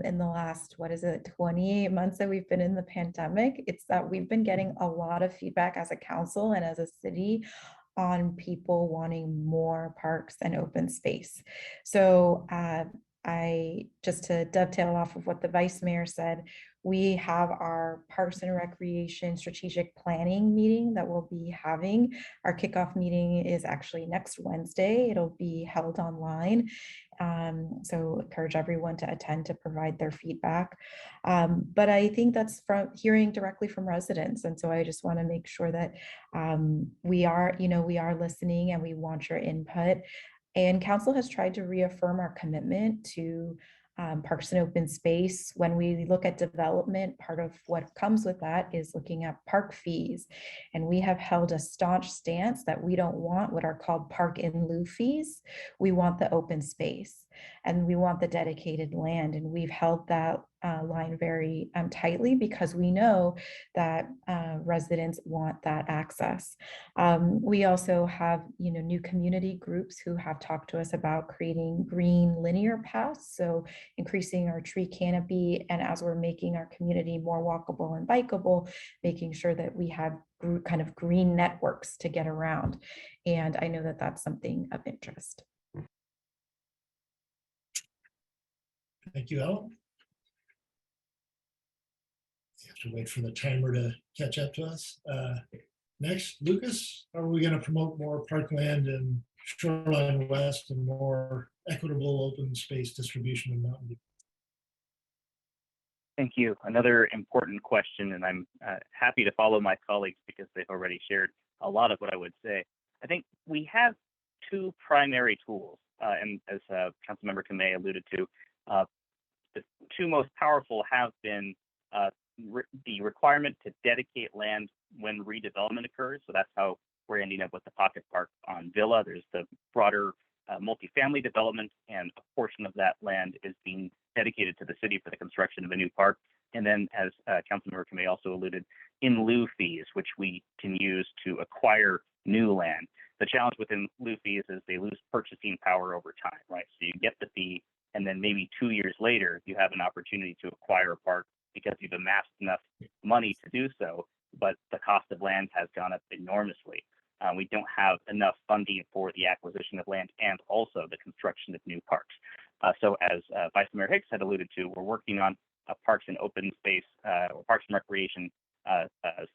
in the last, 28 months that we've been in the pandemic, it's that we've been getting a lot of feedback as a council and as a city on people wanting more parks and open space. So I just to dovetail off of what the vice mayor said, we have our Parks and Recreation strategic planning meeting that we'll be having. Our kickoff meeting is actually next Wednesday. It'll be held online. So encourage everyone to attend to provide their feedback. But I think that's from hearing directly from residents. And so I just want to make sure that we are listening and we want your input. And council has tried to reaffirm our commitment to parks and open space. When we look at development, part of what comes with that is looking at park fees. And we have held a staunch stance that we don't want what are called park in lieu fees. We want the open space and we want the dedicated land. And we've held that line very tightly because we know that residents want that access. We also have, new community groups who have talked to us about creating green linear paths. So increasing our tree canopy, and as we're making our community more walkable and bikeable, making sure that we have kind of green networks to get around. And I know that that's something of interest. Thank you, Ellen. You have to wait for the timer to catch up to us. Next, Lucas, how are we going to promote more parkland in Shoreline West and more equitable open space distribution in Mountain View? Thank you. Another important question, and I'm happy to follow my colleagues because they've already shared a lot of what I would say. I think we have two primary tools, and as Councilmember Kamei alluded to, the two most powerful have been the requirement to dedicate land when redevelopment occurs. So that's how we're ending up with the pocket park on Villa. There's the broader multifamily development, and a portion of that land is being dedicated to the city for the construction of a new park. And then, as Councilmember Kamei also alluded, in lieu fees, which we can use to acquire new land. The challenge with in lieu fees is they lose purchasing power over time, right? So you get the fee, and then maybe 2 years later, you have an opportunity to acquire a park because you've amassed enough money to do so, but the cost of land has gone up enormously. We don't have enough funding for the acquisition of land and also the construction of new parks. So as Vice Mayor Hicks had alluded to, we're working on a parks and open space or parks and recreation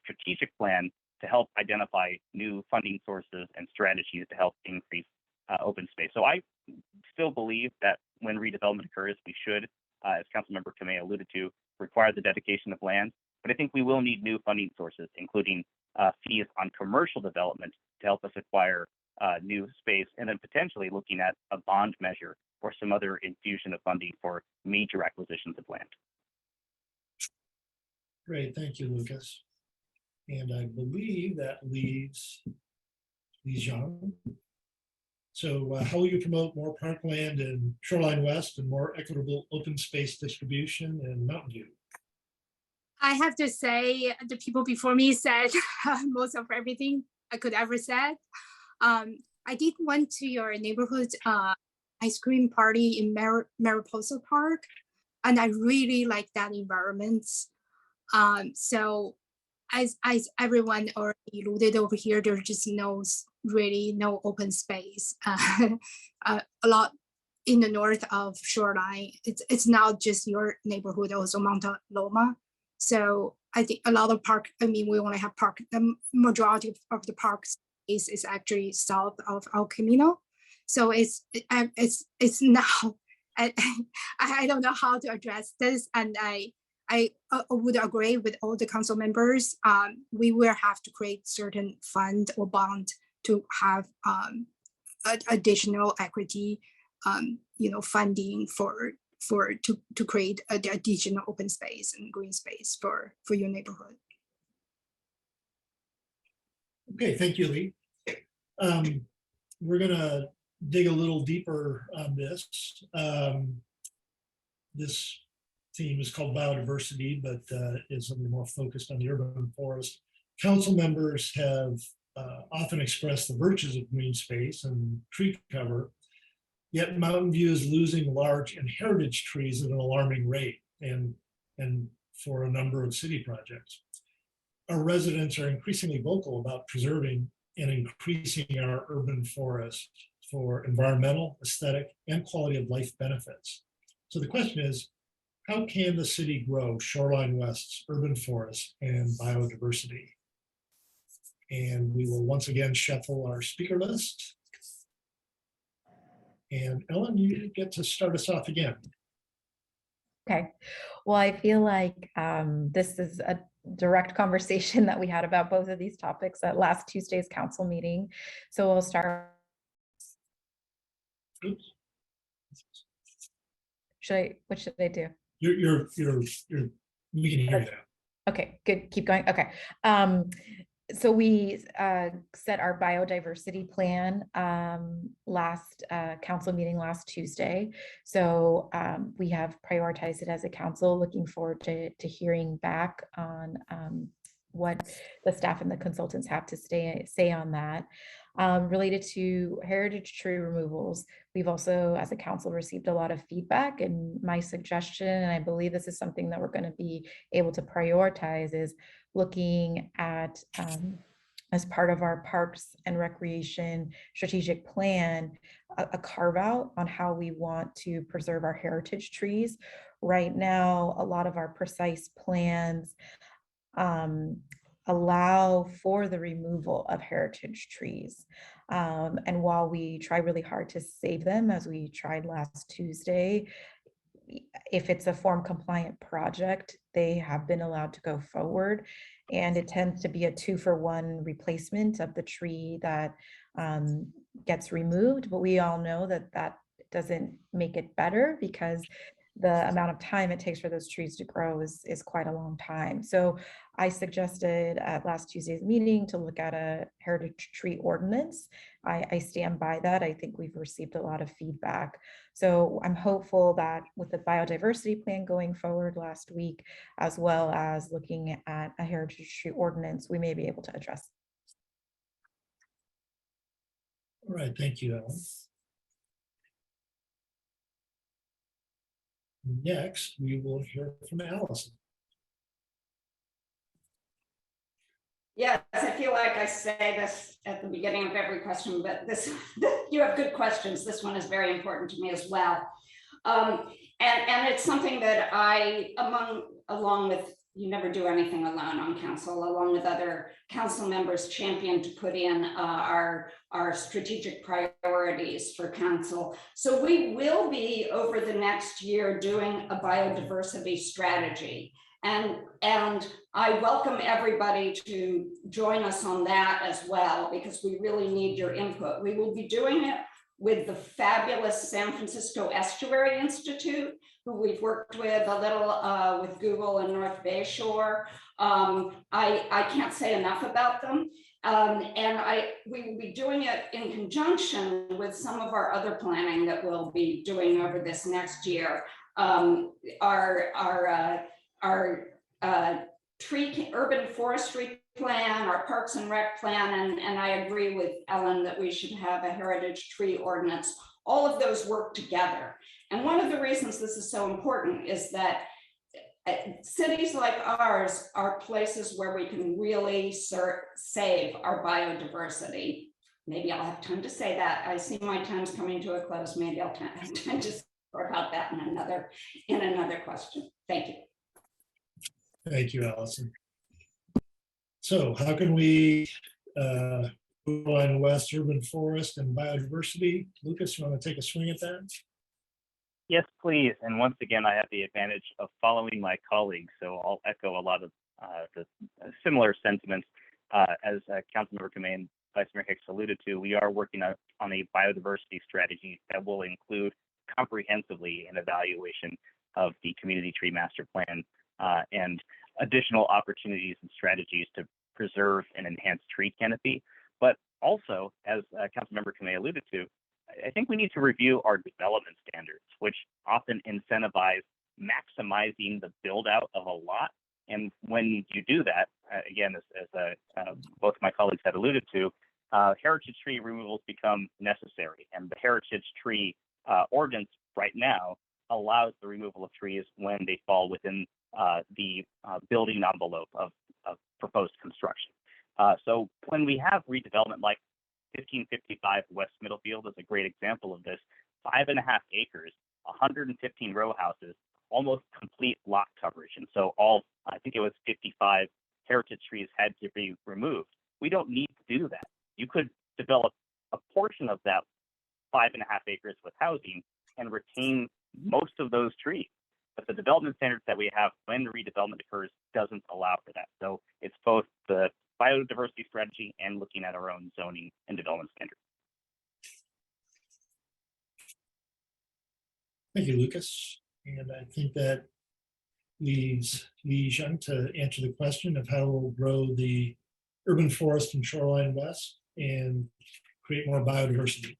strategic plan to help identify new funding sources and strategies to help increase open space. So I still believe that when redevelopment occurs, we should, as Councilmember Kamei alluded to, require the dedication of land. But I think we will need new funding sources, including fees on commercial development to help us acquire new space, and then potentially looking at a bond measure or some other infusion of funding for major acquisitions of land. Great, thank you, Lucas. And I believe that leaves Young. So how will you promote more parkland in Shoreline West and more equitable open space distribution in Mountain View? I have to say, the people before me said most of everything I could ever said. I did went to your neighborhood ice cream party in Mariposa Park, and I really like that environment. So as everyone already alluded over here, there just really no open space. A lot in the north of Shoreline. It's not just your neighborhood, also Mount Loma. So I think a lot of park, we only have park, the majority of the park space is actually south of El Camino. So it's now, I don't know how to address this. And I would agree with all the council members. We will have to create certain fund or bond to have additional equity, funding to create additional open space and green space for your neighborhood. Okay, thank you, Lee. We're gonna dig a little deeper on this. This theme is called biodiversity, but is a little more focused on the urban forest. Council members have often express the virtues of green space and tree cover, yet Mountain View is losing large and heritage trees at an alarming rate, and for a number of city projects. Our residents are increasingly vocal about preserving and increasing our urban forest for environmental, aesthetic, and quality of life benefits. So the question is, how can the city grow Shoreline West's urban forest and biodiversity? And we will once again shuffle our speaker list. And Ellen, you get to start us off again. Okay. Well, I feel like this is a direct conversation that we had about both of these topics at last Tuesday's council meeting. So we'll start. Oops. What should I do? We can hear you now. Okay, good. Keep going. Okay. So we set our biodiversity plan last council meeting last Tuesday. So we have prioritized it as a council, looking forward to hearing back on what the staff and the consultants have to say on that. Related to heritage tree removals, we've also, as a council, received a lot of feedback, and my suggestion, and I believe this is something that we're going to be able to prioritize, is looking at, as part of our parks and recreation strategic plan, a carve out on how we want to preserve our heritage trees. Right now, a lot of our precise plans allow for the removal of heritage trees. And while we try really hard to save them, as we tried last Tuesday, if it's a form compliant project, they have been allowed to go forward. And it tends to be a 2-for-1 replacement of the tree that gets removed. But we all know that that doesn't make it better, because the amount of time it takes for those trees to grow is quite a long time. So I suggested at last Tuesday's meeting to look at a heritage tree ordinance. I stand by that. I think we've received a lot of feedback. So I'm hopeful that with the biodiversity plan going forward last week, as well as looking at a heritage tree ordinance, we may be able to address. All right, thank you, Ellen. Next, we will hear from Allison. Yes, I feel like I say this at the beginning of every question, but this, you have good questions. This one is very important to me as well. And it's something that I, along with, you never do anything alone on council, along with other council members, champion to put in our strategic priorities for council. So we will be, over the next year, doing a biodiversity strategy. And I welcome everybody to join us on that as well, because we really need your input. We will be doing it with the fabulous San Francisco Estuary Institute, who we've worked with a little with Google and North Bay Shore. I can't say enough about them. We will be doing it in conjunction with some of our other planning that we'll be doing over this next year. Our urban forestry plan, our parks and rec plan, and I agree with Ellen that we should have a heritage tree ordinance. All of those work together. And one of the reasons this is so important is that cities like ours are places where we can really save our biodiversity. Maybe I'll have time to say that. I see my time's coming to a close. Maybe I'll have time to say more about that in another question. Thank you. Thank you, Allison. So how can we move on West urban forest and biodiversity? Lucas, you want to take a swing at that? Yes, please. And once again, I have the advantage of following my colleagues, so I'll echo a lot of the similar sentiments. As Councilmember Kamei and Vice Mayor Hicks alluded to, we are working on a biodiversity strategy that will include comprehensively an evaluation of the community tree master plan and additional opportunities and strategies to preserve and enhance tree canopy. But also, as Councilmember Kamei alluded to, I think we need to review our development standards, which often incentivize maximizing the build out of a lot And when you do that, again, as both my colleagues had alluded to, heritage tree removals become necessary. And the heritage tree ordinance right now allows the removal of trees when they fall within the building envelope of proposed construction. So when we have redevelopment like 1555 West Middlefield is a great example of this, 5.5 acres, 115 row houses, almost complete lot coverage. And so I think it was 55 heritage trees had to be removed. We don't need to do that. You could develop a portion of that 5.5 acres with housing and retain most of those trees. But the development standards that we have when the redevelopment occurs doesn't allow for that. So it's both the biodiversity strategy and looking at our own zoning and development standards. Thank you, Lucas. And I think that leaves Li Zheng to answer the question of how we'll grow the urban forest in Shoreline West and create more biodiversity.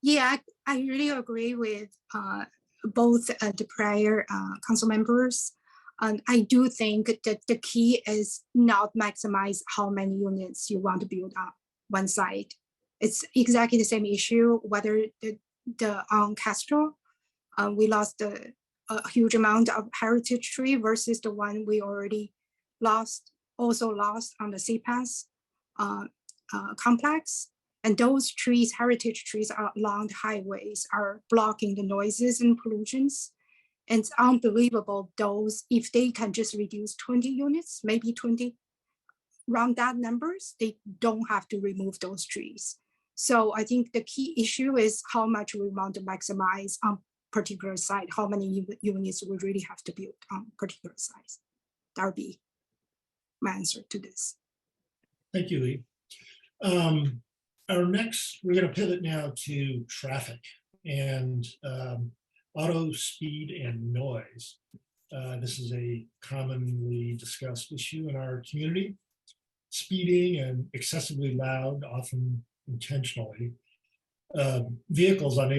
Yeah, I really agree with both the prior council members. I do think that the key is not maximize how many units you want to build on one site. It's exactly the same issue, whether on Castro, we lost a huge amount of heritage tree versus the one we already also lost on the CPAS complex. And those trees, heritage trees along the highways are blocking the noises and pollutions. And it's unbelievable if they can just reduce 20 units, maybe 20, around that numbers, they don't have to remove those trees. So I think the key issue is how much we want to maximize on particular site, how many units we really have to build on particular sites. That would be my answer to this. Thank you, Lee. We're going to pivot now to traffic and auto speed and noise. This is a commonly discussed issue in our community. Speeding and excessively loud, often intentionally. Vehicles on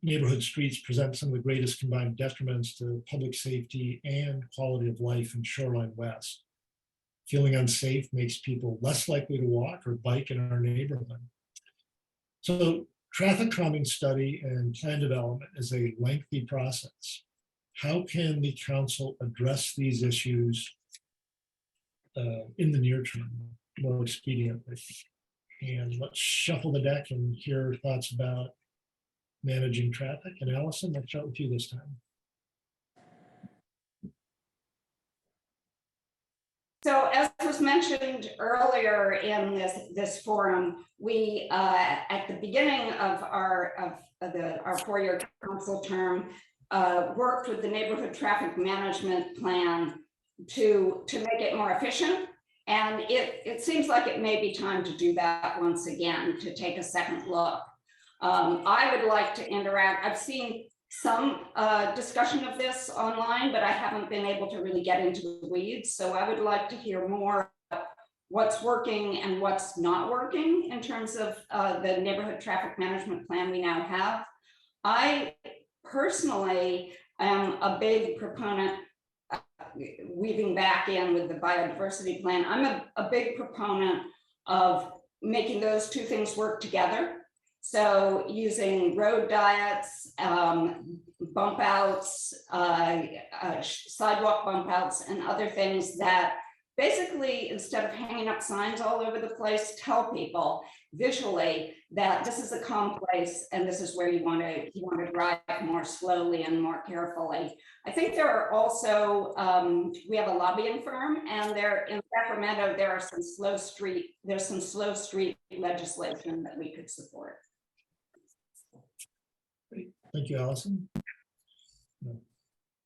neighborhood streets present some of the greatest combined detriments to public safety and quality of life in Shoreline West. Feeling unsafe makes people less likely to walk or bike in our neighborhood. So traffic calming study and plan development is a lengthy process. How can the council address these issues in the near term more expediently? And let's shuffle the deck and hear thoughts about managing traffic. And Allison, let's start with you this time. So as was mentioned earlier in this forum, we at the beginning of our 4-year council term worked with the neighborhood traffic management plan to make it more efficient. And it seems like it may be time to do that once again, to take a second look. I would like to interact. I've seen some discussion of this online, but I haven't been able to really get into the weeds. So I would like to hear more about what's working and what's not working in terms of the neighborhood traffic management plan we now have. I personally am a big proponent, weaving back in with the biodiversity plan. I'm a big proponent of making those two things work together. So using road diets, bump outs, sidewalk bump outs, and other things that basically, instead of hanging up signs all over the place, tell people visually that this is a calm place and this is where you want to drive more slowly and more carefully. I think there are also, we have a lobbying firm, and there in Sacramento, there's some slow street legislation that we could support. Great. Thank you, Allison. I'll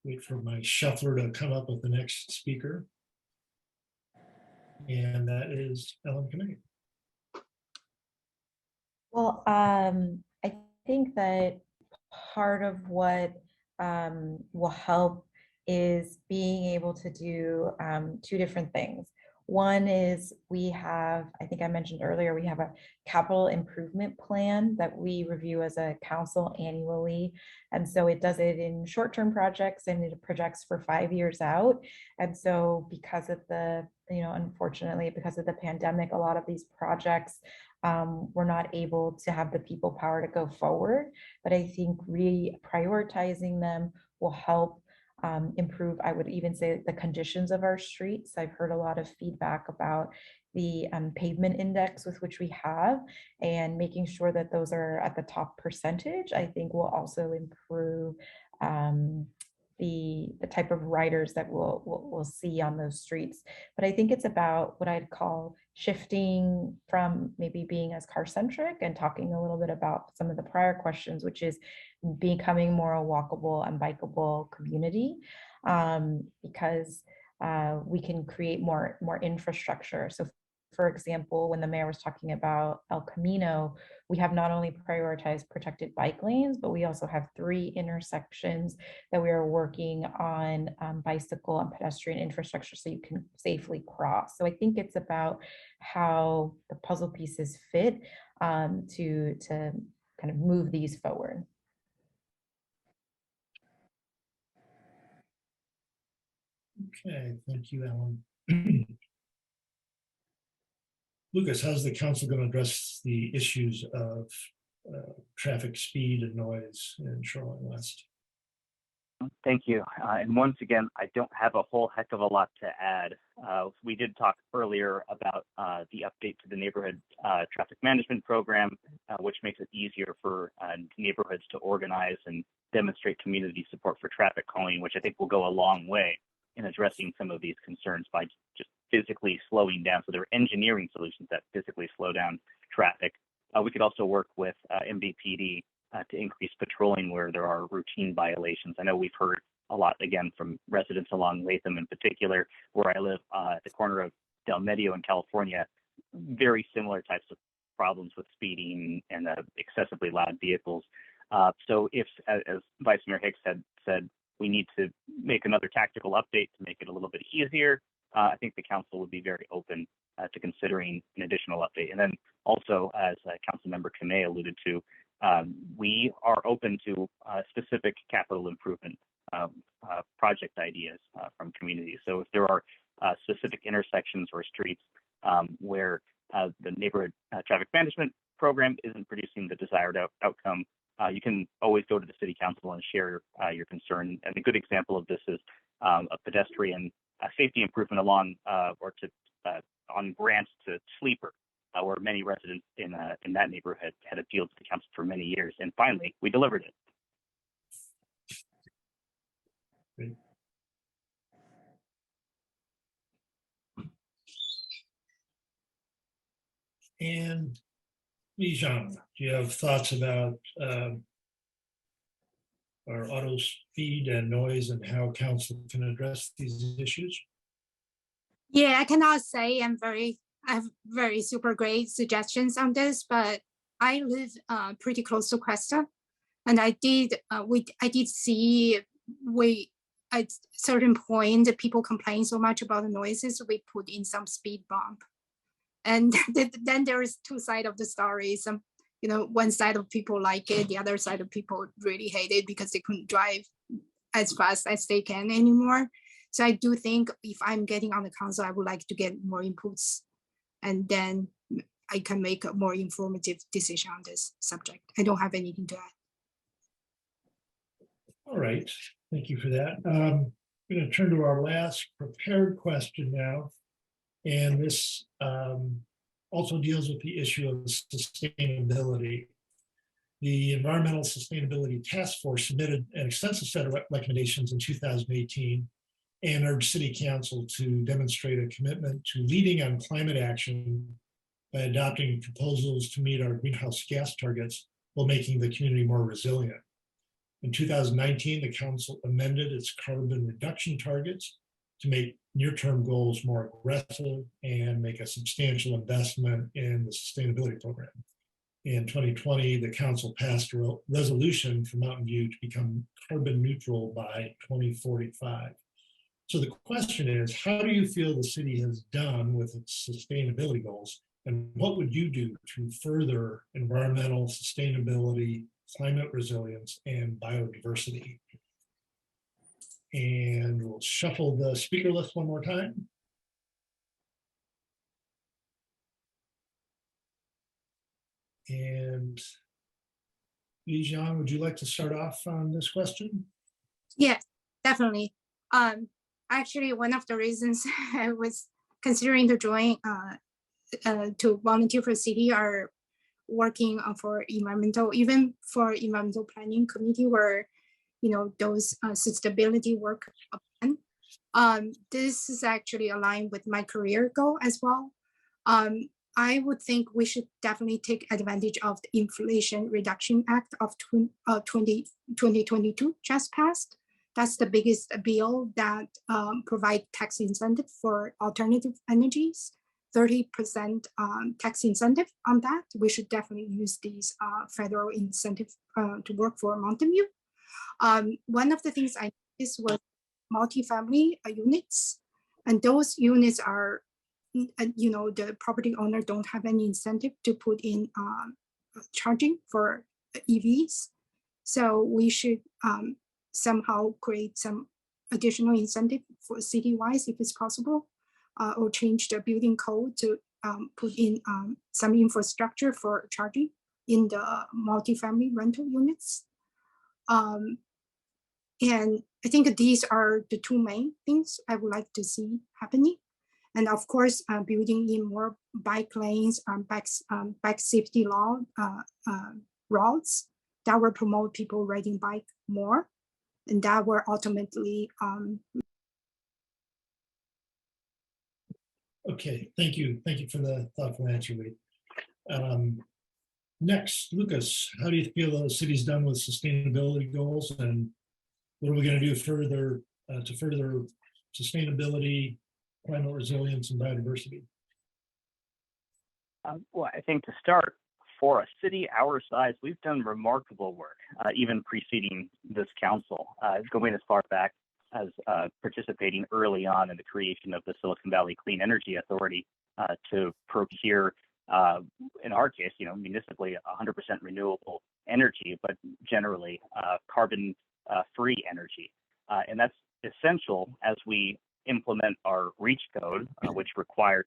wait for my shuffler to come up with the next speaker. And that is Ellen Kennedy. Well, I think that part of what will help is being able to do two different things. One is we have, I think I mentioned earlier, we have a capital improvement plan that we review as a council annually. And so it does it in short-term projects and it projects for 5 years out. And so because of the, unfortunately, because of the pandemic, a lot of these projects were not able to have the people power to go forward. But I think reprioritizing them will help improve, I would even say, the conditions of our streets. I've heard a lot of feedback about the pavement index with which we have, and making sure that those are at the top percentage, I think will also improve the type of riders that we'll see on those streets. But I think it's about what I'd call shifting from maybe being as car centric and talking a little bit about some of the prior questions, which is becoming more a walkable and bikeable community, because we can create more infrastructure. So for example, when the mayor was talking about El Camino, we have not only prioritized protected bike lanes, but we also have 3 intersections that we are working on bicycle and pedestrian infrastructure so you can safely cross. So I think it's about how the puzzle pieces fit to kind of move these forward. Okay, thank you, Ellen. Lucas, how's the council going to address the issues of traffic speed and noise in Shoreline West? Thank you. And once again, I don't have a whole heck of a lot to add. We did talk earlier about the update to the neighborhood traffic management program, which makes it easier for neighborhoods to organize and demonstrate community support for traffic calming, which I think will go a long way in addressing some of these concerns by just physically slowing down. So there are engineering solutions that physically slow down traffic. We could also work with MVPD to increase patrolling where there are routine violations. I know we've heard a lot, again, from residents along Latham in particular, where I live at the corner of Del Medio in California, very similar types of problems with speeding and excessively loud vehicles. So if, as Vice Mayor Hicks had said, we need to make another tactical update to make it a little bit easier, I think the council would be very open to considering an additional update. And then also, as Councilmember Kamei alluded to, we are open to specific capital improvement project ideas from communities. So if there are specific intersections or streets where the neighborhood traffic management program isn't producing the desired outcome, you can always go to the city council and share your concern. And a good example of this is a pedestrian safety improvement along or to on Grant to Sleeper, where many residents in that neighborhood had appealed to the council for many years. And finally, we delivered it. Great. And Lijiang, do you have thoughts about our auto speed and noise and how council can address these issues? Yeah, I cannot say I have very super great suggestions on this, but I live pretty close to Cresta, and I did see at certain point people complain so much about the noises, we put in some speed bump, and then there is 2 sides of the story. Some, one side of people like it, the other side of people really hate it because they couldn't drive as fast as they can anymore. So I do think if I'm getting on the council, I would like to get more inputs, and then I can make a more informative decision on this subject. I don't have anything to add. All right, thank you for that. I'm going to turn to our last prepared question now. And this also deals with the issue of sustainability. The Environmental Sustainability Task Force submitted an extensive set of recommendations in 2018 and urged City Council to demonstrate a commitment to leading on climate action by adopting proposals to meet our greenhouse gas targets while making the community more resilient. In 2019, the council amended its carbon reduction targets to make near-term goals more aggressive and make a substantial investment in the sustainability program. In 2020, the council passed a resolution for Mountain View to become carbon neutral by 2045. So the question is, how do you feel the city has done with its sustainability goals? And what would you do to further environmental sustainability, climate resilience, and biodiversity? And we'll shuffle the speaker list one more time. And Li Jiang, would you like to start off on this question? Yes, definitely. Actually, one of the reasons I was considering to join to volunteer for city are working for even for environmental planning committee where, you know, those sustainability work plan. This is actually aligned with my career goal as well. I would think we should definitely take advantage of the Inflation Reduction Act of 2022 just passed. That's the biggest bill that provide tax incentive for alternative energies, 30% tax incentive on that. We should definitely use these federal incentive to work for Mountain View. One of the things I noticed was multifamily units, and those units are, you know, the property owner don't have any incentive to put in charging for EVs. So we should somehow create some additional incentive for city-wise if it's possible, or change the building code to put in some infrastructure for charging in the multifamily rental units. And I think these are the two main things I would like to see happening. And of course, building in more bike lanes, bike safety law routes that will promote people riding bike more. And that will ultimately. Okay, thank you. Thank you for the thoughtful answer, Lee. Next, Lucas, how do you feel the city's done with sustainability goals, and what are we going to do further to further sustainability, climate resilience, and biodiversity? Well, I think to start, for a city our size, we've done remarkable work, even preceding this council, going as far back as participating early on in the creation of the Silicon Valley Clean Energy Authority to procure, in our case, you know, municipally 100% renewable energy, but generally carbon-free energy. And that's essential as we implement our REACH code, which requires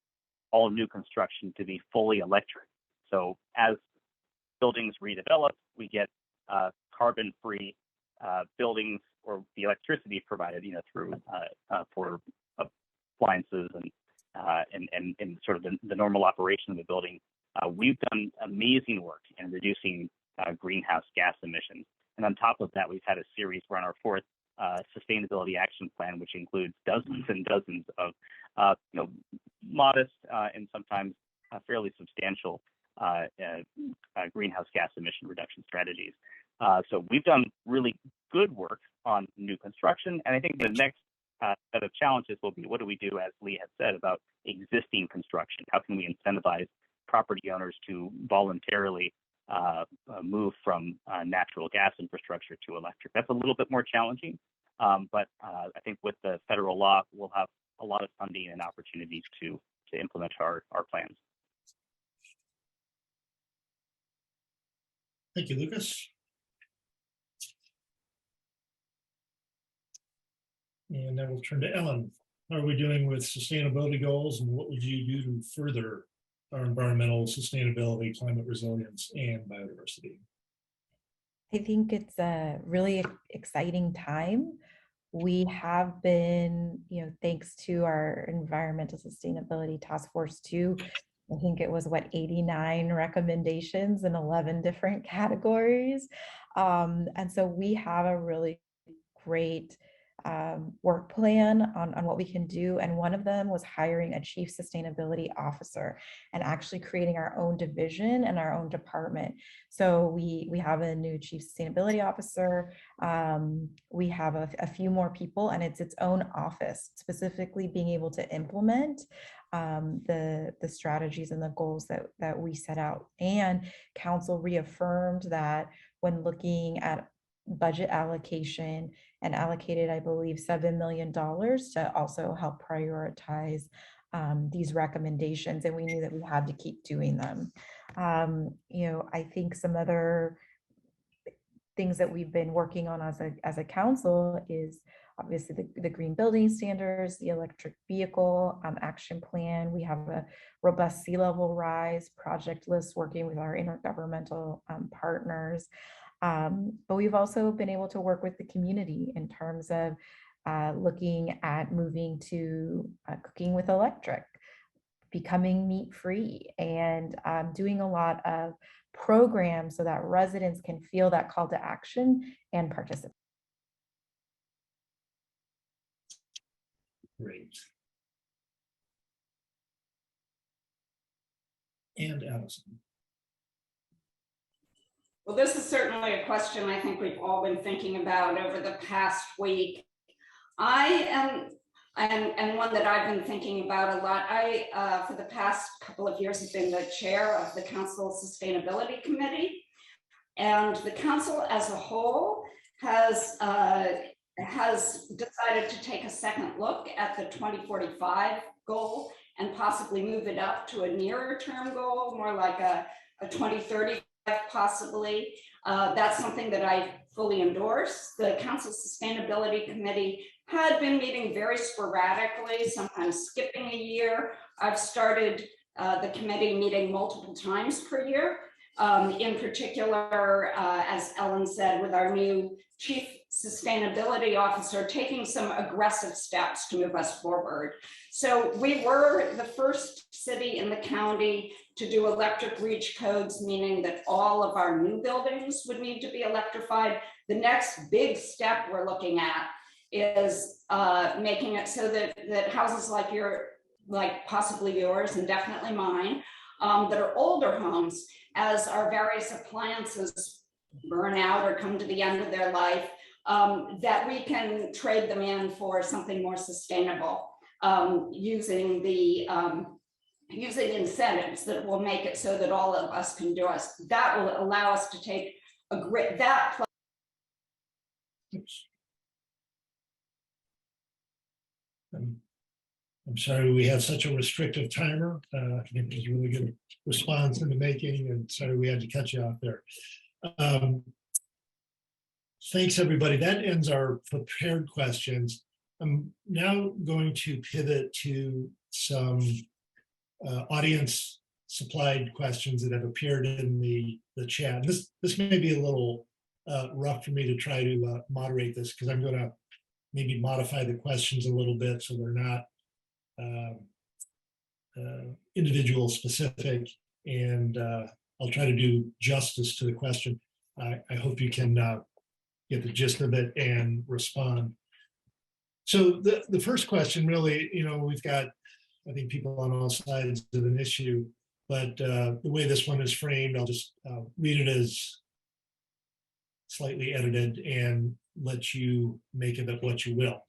all new construction to be fully electric. So as buildings redevelop, we get carbon-free buildings, or the electricity provided, you know, through for appliances and sort of the normal operation of the building. We've done amazing work in reducing greenhouse gas emissions. And on top of that, we've had a series. We're on our fourth sustainability action plan, which includes dozens and dozens of you know, modest and sometimes fairly substantial greenhouse gas emission reduction strategies. So we've done really good work on new construction. And I think the next set of challenges will be, what do we do, as Lee had said, about existing construction? How can we incentivize property owners to voluntarily move from natural gas infrastructure to electric? That's a little bit more challenging. But I think with the federal law, we'll have a lot of funding and opportunities to implement our plans. Thank you, Lucas. And then we'll turn to Ellen. How are we doing with sustainability goals, and what would you do to further our environmental sustainability, climate resilience, and biodiversity? I think it's a really exciting time. We have been, you know, thanks to our environmental sustainability task force too, I think it was 89 recommendations in 11 different categories. And so we have a really great work plan on what we can do. And one of them was hiring a chief sustainability officer and actually creating our own division and our own department. So we have a new chief sustainability officer. We have a few more people, and it's its own office, specifically being able to implement the strategies and the goals that we set out. And council reaffirmed that when looking at budget allocation and allocated, I believe, $7 million to also help prioritize these recommendations. And we knew that we had to keep doing them. I think some other things that we've been working on as a council is obviously the green building standards, the electric vehicle action plan. We have a robust sea level rise project list working with our intergovernmental partners. But we've also been able to work with the community in terms of looking at moving to cooking with electric, becoming meat free, and doing a lot of programs so that residents can feel that call to action and participate. Great. And Allison. Well, this is certainly a question I think we've all been thinking about over the past week. And one that I've been thinking about a lot. For the past couple of years, have been the chair of the Council Sustainability Committee. And the council as a whole has decided to take a second look at the 2045 goal and possibly move it up to a nearer term goal, more like a 2035 possibly. That's something that I fully endorse. The Council Sustainability Committee had been meeting very sporadically, sometimes skipping a year. I've started the committee meeting multiple times per year. In particular, as Ellen said, with our new Chief Sustainability Officer taking some aggressive steps to move us forward. So we were the first city in the county to do electric reach codes, meaning that all of our new buildings would need to be electrified. The next big step we're looking at is making it so that houses like possibly yours and definitely mine, that are older homes, as our various appliances burn out or come to the end of their life, that we can trade them in for something more sustainable, using incentives that will make it so that all of us can do us. That will allow us to take that. Oops. I'm sorry we had such a restrictive timer. I think it was a really good response in the making, and sorry we had to cut you off there. Thanks, everybody. That ends our prepared questions. I'm now going to pivot to some audience supplied questions that have appeared in the chat. This may be a little rough for me to try to moderate this, because I'm going to maybe modify the questions a little bit so they're not individual specific, and I'll try to do justice to the question. I hope you can get the gist of it and respond. So the first question, really, we've got, I think, people on all sides of an issue, but the way this one is framed, I'll just read it as slightly edited and let you make of it what you will.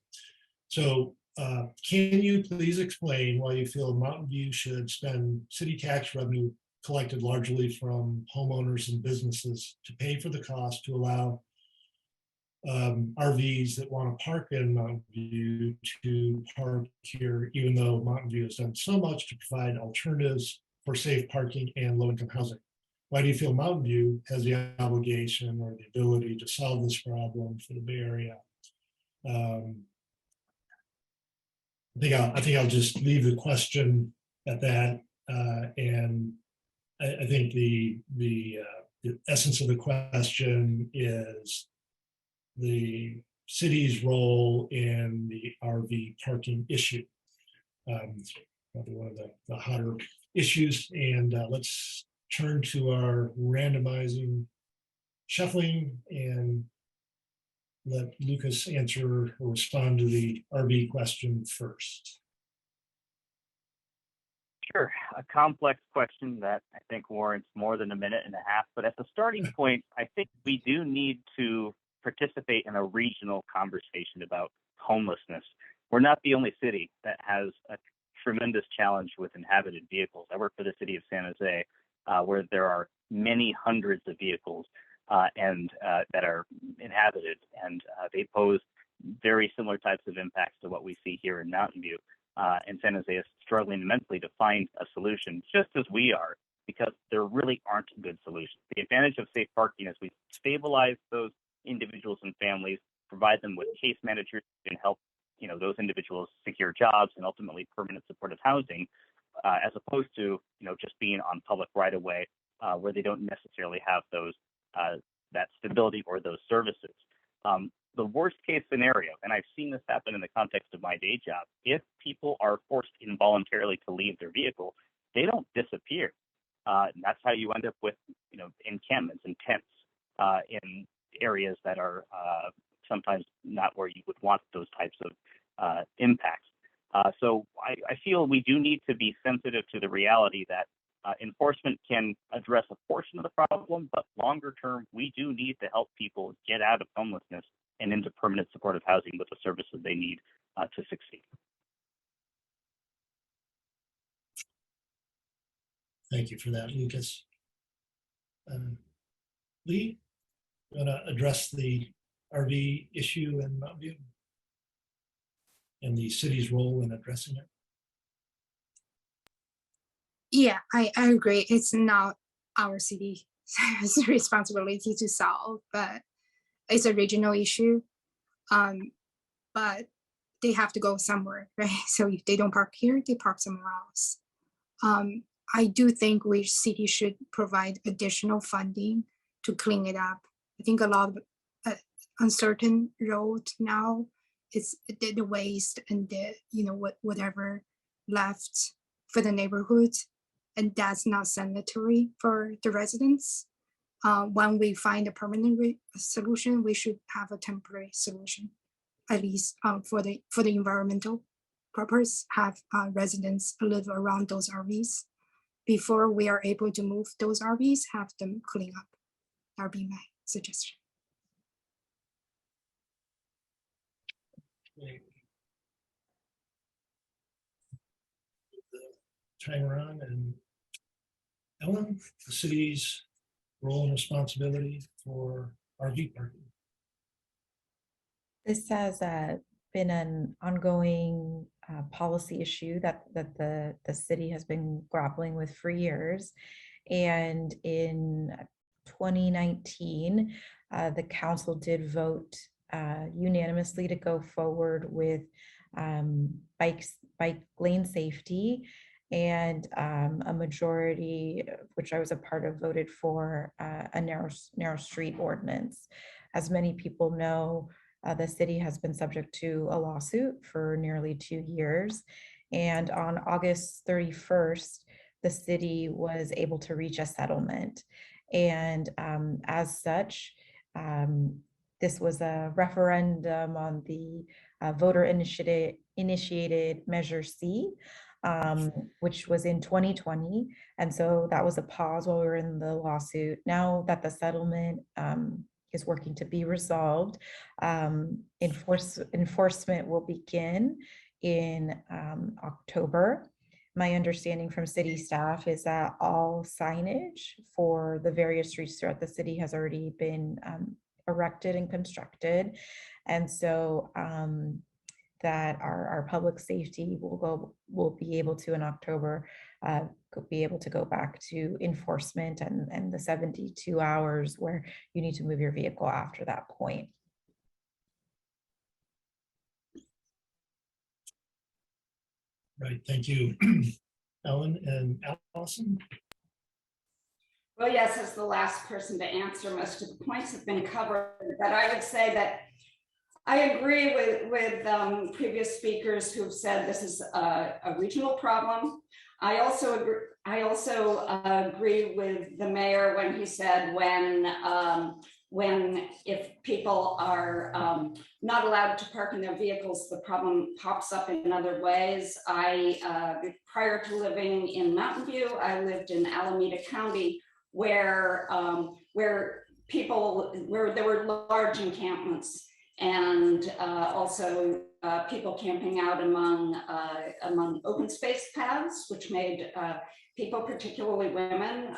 So can you please explain why you feel Mountain View should spend city tax revenue collected largely from homeowners and businesses to pay for the cost to allow RVs that want to park in Mountain View to park here, even though Mountain View has done so much to provide alternatives for safe parking and low-income housing? Why do you feel Mountain View has the obligation or the ability to solve this problem for the Bay Area? I think I'll just leave the question at that, and I think the essence of the question is the city's role in the RV parking issue. It's probably one of the hotter issues, and let's turn to our randomizing shuffling and let Lucas answer or respond to the RV question first. Sure, a complex question that I think warrants more than a minute and a half, but at the starting point, I think we do need to participate in a regional conversation about homelessness. We're not the only city that has a tremendous challenge with inhabited vehicles. I work for the city of San Jose, where there are many hundreds of vehicles and that are inhabited, and they pose very similar types of impacts to what we see here in Mountain View. And San Jose is struggling immensely to find a solution, just as we are, because there really aren't good solutions. The advantage of safe parking is we stabilize those individuals and families, provide them with case managers who can help those individuals secure jobs and ultimately permanent supportive housing, as opposed to just being on public right of way where they don't necessarily have those that stability or those services. The worst case scenario, and I've seen this happen in the context of my day job, if people are forced involuntarily to leave their vehicle, they don't disappear. And that's how you end up with encampments and tents in areas that are sometimes not where you would want those types of impacts. So I feel we do need to be sensitive to the reality that enforcement can address a portion of the problem, but longer term, we do need to help people get out of homelessness and into permanent supportive housing with the services they need to succeed. Thank you for that, Lucas. Lee, you want to address the RV issue in Mountain View and the city's role in addressing it? Yeah, I agree. It's not our city's responsibility to solve, but it's a regional issue. But they have to go somewhere, right? So if they don't park here, they park somewhere else. I do think we city should provide additional funding to clean it up. I think a lot of uncertain road now is the waste and the whatever left for the neighborhood, and that's not sanitary for the residents. When we find a permanent solution, we should have a temporary solution, at least for the environmental purpose. Have residents live around those RVs before we are able to move those RVs. Have them clean up. That would be my suggestion. Timer on, and Ellen, the city's role and responsibility for RV parking. This has been an ongoing policy issue that the city has been grappling with for years. And in 2019, the council did vote unanimously to go forward with bike lane safety, and a majority, which I was a part of, voted for a narrow street ordinance. As many people know, the city has been subject to a lawsuit for nearly 2 years. And on August 31st, the city was able to reach a settlement. And as such, this was a referendum on the voter initiated Measure C, which was in 2020. And so that was a pause while we were in the lawsuit. Now that the settlement is working to be resolved, enforcement will begin in October. My understanding from city staff is that all signage for the various streets throughout the city has already been erected and constructed. And so that our public safety will be able to in October be able to go back to enforcement and the 72 hours where you need to move your vehicle after that point. Right, thank you, Ellen and Allison. Well, yes, as the last person to answer, most of the points have been covered, but I would say that I agree with previous speakers who've said this is a regional problem. I also agree with the mayor when he said when if people are not allowed to park in their vehicles, the problem pops up in other ways. Prior to living in Mountain View, I lived in Alameda County, where there were large encampments, and also people camping out among open space paths, which made people, particularly women,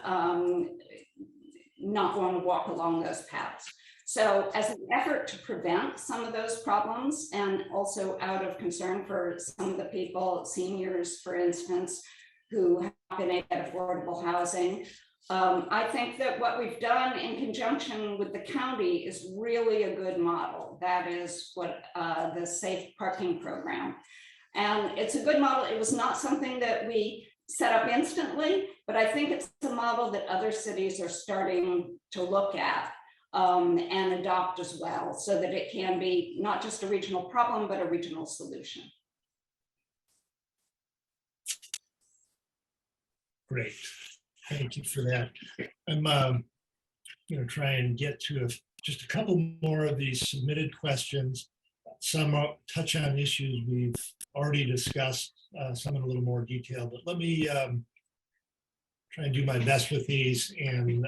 not want to walk along those paths. So as an effort to prevent some of those problems, and also out of concern for some of the people, seniors, for instance, who have been able to get affordable housing, I think that what we've done in conjunction with the county is really a good model. That is what the safe parking program. And it's a good model. It was not something that we set up instantly, but I think it's a model that other cities are starting to look at and adopt as well, so that it can be not just a regional problem, but a regional solution. Great. Thank you for that. I'm going to try and get to just a couple more of these submitted questions. Some touch on issues we've already discussed, some in a little more detail, but let me try and do my best with these and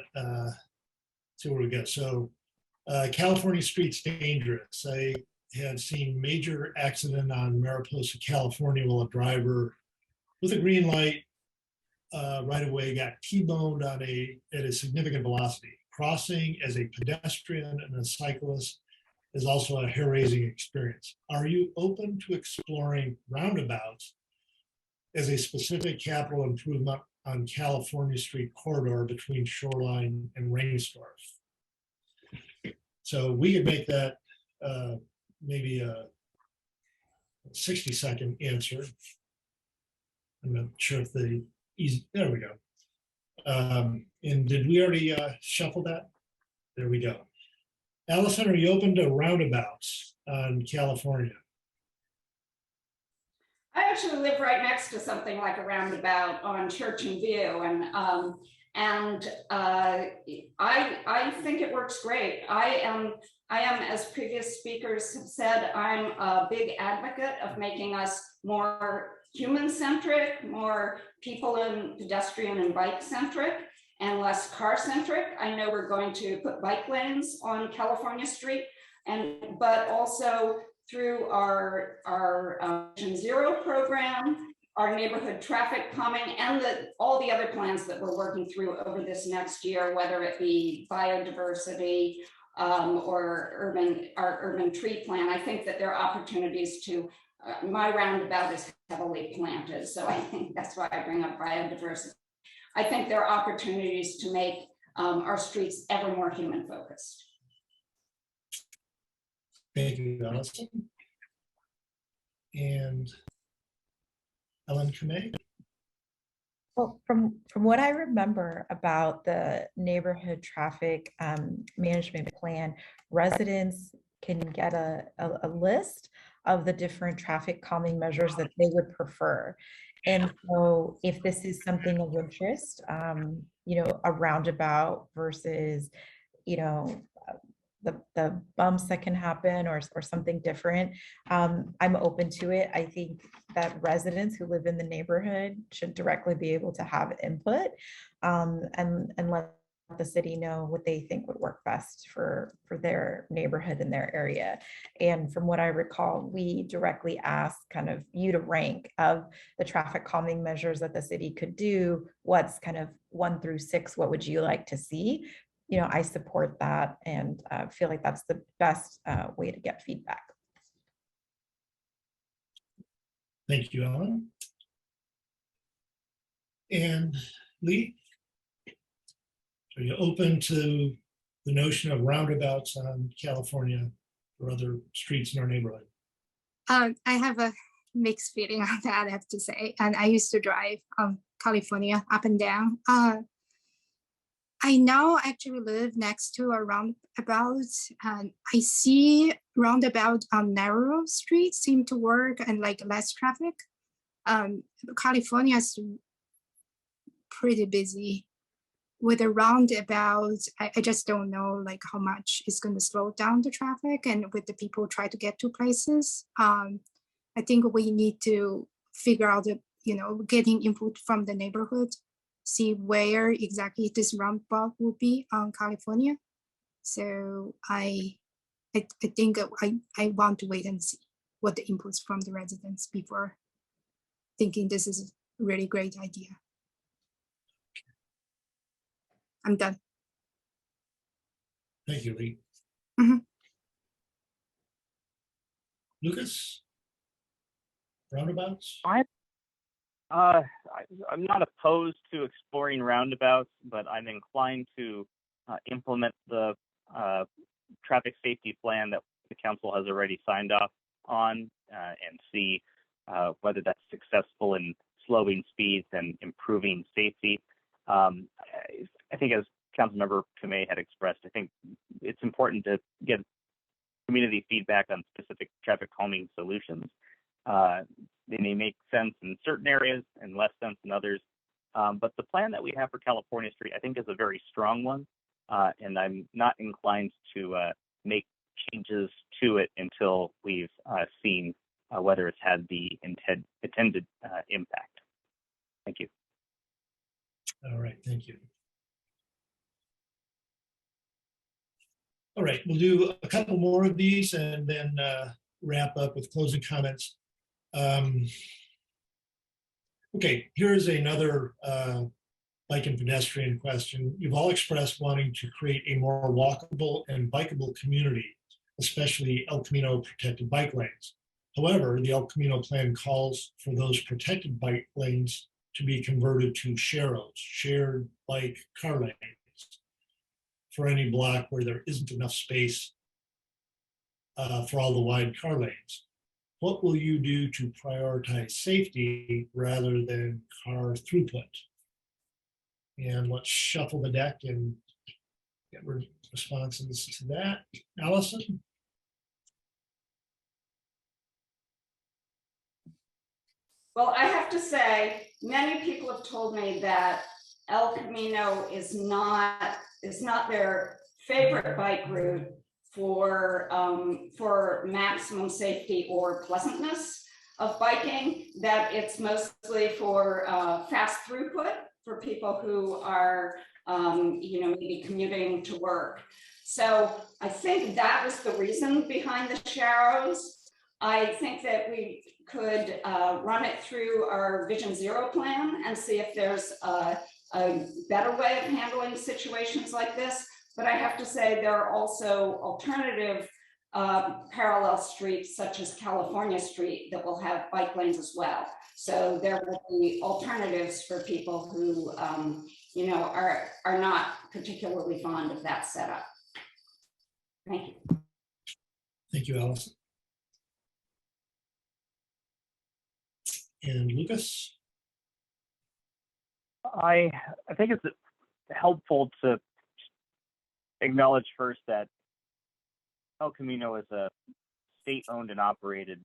see where we go. So California streets dangerous. I had seen major accident on Mariposa, California, while a driver with a green light right away got T-boned at a significant velocity. Crossing as a pedestrian and a cyclist is also a hair-raising experience. Are you open to exploring roundabouts as a specific capital improvement on California Street corridor between Shoreline and Rainstorf? So we could make that maybe a 60-second answer. I'm not sure if there we go. And did we already shuffle that? There we go. Allison, are you open to roundabouts on California? I actually live right next to something like a roundabout on Church and View, and I think it works great. I am, as previous speakers have said, I'm a big advocate of making us more human-centric, more people and pedestrian and bike-centric, and less car-centric. I know we're going to put bike lanes on California Street, but also through our Vision Zero program, our neighborhood traffic calming, and all the other plans that we're working through over this next year, whether it be biodiversity or our urban tree plan. I think that there are opportunities to, my roundabout is heavily planted, so I think that's why I bring up biodiversity. I think there are opportunities to make our streets ever more human focused. Thank you, Allison. And Ellen Kamei. Well, from what I remember about the neighborhood traffic management plan, residents can get a list of the different traffic calming measures that they would prefer. And so if this is something of interest, a roundabout versus, the bumps that can happen or something different, I'm open to it. I think that residents who live in the neighborhood should directly be able to have input and let the city know what they think would work best for their neighborhood and their area. And from what I recall, we directly asked kind of you to rank of the traffic calming measures that the city could do. What's kind of 1 through 6, what would you like to see? I support that and feel like that's the best way to get feedback. Thank you, Ellen. And Lee, are you open to the notion of roundabouts on California or other streets in our neighborhood? I have a mixed feeling on that, I have to say. And I used to drive California up and down. I now actually live next to a roundabout, and I see roundabout on narrow streets seem to work and like less traffic. California is pretty busy with a roundabout. I just don't know like how much it's going to slow down the traffic and with the people try to get to places. I think we need to figure out getting input from the neighborhood, see where exactly this roundabout would be on California. So I think I want to wait and see what the inputs from the residents before thinking this is a really great idea. I'm done. Thank you, Lee. Mhm. Lucas? Roundabouts? I'm not opposed to exploring roundabouts, but I'm inclined to implement the traffic safety plan that the council has already signed off on and see whether that's successful in slowing speeds and improving safety. I think, as Councilmember Kamei had expressed, I think it's important to get community feedback on specific traffic calming solutions. They may make sense in certain areas and less sense in others. But the plan that we have for California Street, I think, is a very strong one. And I'm not inclined to make changes to it until we've seen whether it's had the intended impact. Thank you. All right, thank you. All right, we'll do a couple more of these and then wrap up with closing comments. Okay, here's another bike and pedestrian question. You've all expressed wanting to create a more walkable and bikeable community, especially El Camino protected bike lanes. However, the El Camino plan calls for those protected bike lanes to be converted to SHAROs, shared bike car lanes, for any block where there isn't enough space for all the wide car lanes. What will you do to prioritize safety rather than car throughput? And let's shuffle the deck and get responses to that. Allison? Well, I have to say, many people have told me that El Camino is not their favorite bike route for maximum safety or pleasantness of biking, that it's mostly for fast throughput for people who are maybe commuting to work. So I think that was the reason behind the SHAROs. I think that we could run it through our Vision Zero plan and see if there's a better way of handling situations like this. But I have to say there are also alternative parallel streets such as California Street that will have bike lanes as well. So there will be alternatives for people who are not particularly fond of that setup. Thank you. Thank you, Allison. And Lucas? I think it's helpful to acknowledge first that El Camino is a state-owned and operated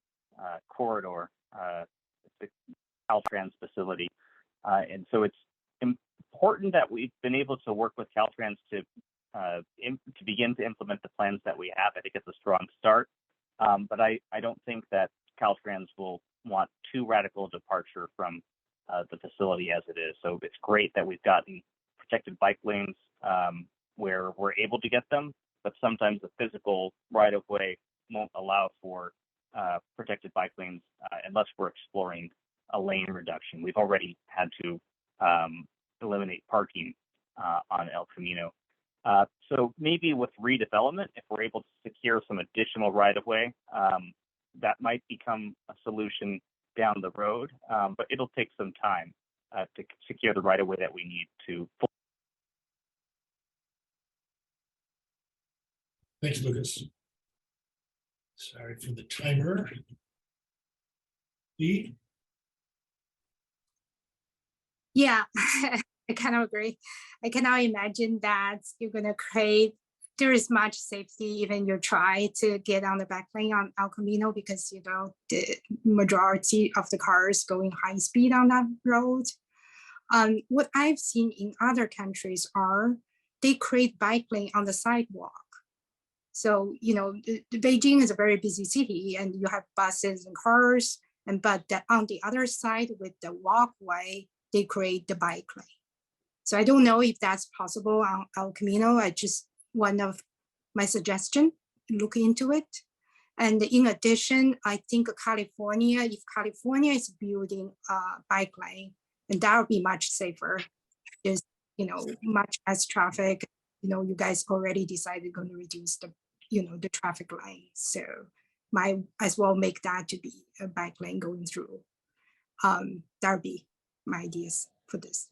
corridor. It's a Caltrans facility. And so it's important that we've been able to work with Caltrans to begin to implement the plans that we have. I think it's a strong start. But I don't think that Caltrans will want too radical a departure from the facility as it is. So it's great that we've gotten protected bike lanes where we're able to get them, but sometimes the physical right-of-way won't allow for protected bike lanes unless we're exploring a lane reduction. We've already had to eliminate parking on El Camino. So maybe with redevelopment, if we're able to secure some additional right-of-way, that might become a solution down the road, but it'll take some time to secure the right-of-way that we need to. Thanks, Lucas. Sorry for the timer. Lee? Yeah, I kind of agree. I cannot imagine that you're going to create, there is much safety even you try to get on the back lane on El Camino, because the majority of the cars going high speed on that road. What I've seen in other countries are they create bike lane on the sidewalk. So, Beijing is a very busy city and you have buses and cars, but on the other side with the walkway, they create the bike lane. So I don't know if that's possible on El Camino. I just, one of my suggestion, look into it. And in addition, I think California, if California is building a bike lane, and that would be much safer. There's, much less traffic. You guys already decided going to reduce the the traffic light. So might as well make that to be a bike lane going through. That would be my ideas for this.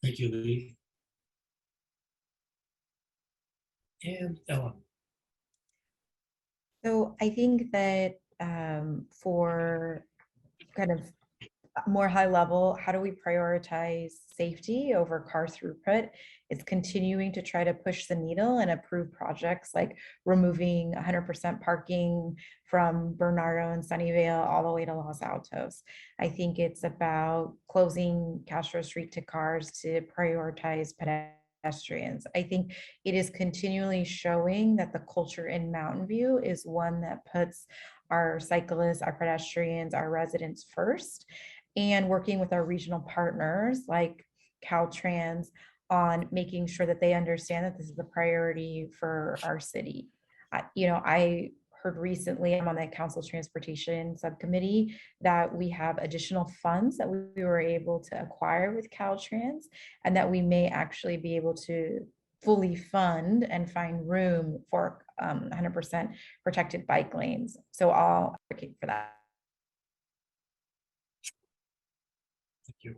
Thank you, Lee. And Ellen. So I think that for kind of more high level, how do we prioritize safety over car throughput? It's continuing to try to push the needle and approve projects like removing 100% parking from Bernardo and Sunnyvale all the way to Los Altos. I think it's about closing Castro Street to cars to prioritize pedestrians. I think it is continually showing that the culture in Mountain View is one that puts our cyclists, our pedestrians, our residents first, and working with our regional partners like Caltrans on making sure that they understand that this is a priority for our city. I heard recently, I'm on the Council Transportation Subcommittee, that we have additional funds that we were able to acquire with Caltrans, and that we may actually be able to fully fund and find room for 100% protected bike lanes. So I'll advocate for that. Thank you.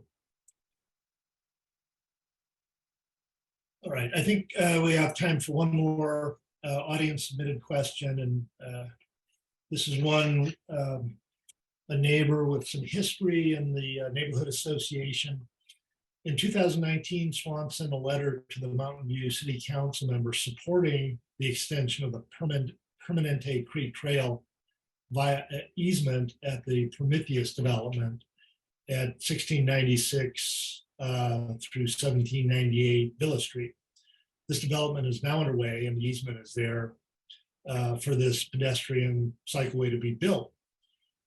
All right, I think we have time for one more audience submitted question, and this is one, a neighbor with some history in the neighborhood association. In 2019, SWAN sent a letter to the Mountain View City Council members supporting the extension of the Permanente Creek Trail via easement at the Prometheus development at 1696 through 1798 Villa Street. This development is now underway and the easement is there for this pedestrian cycleway to be built.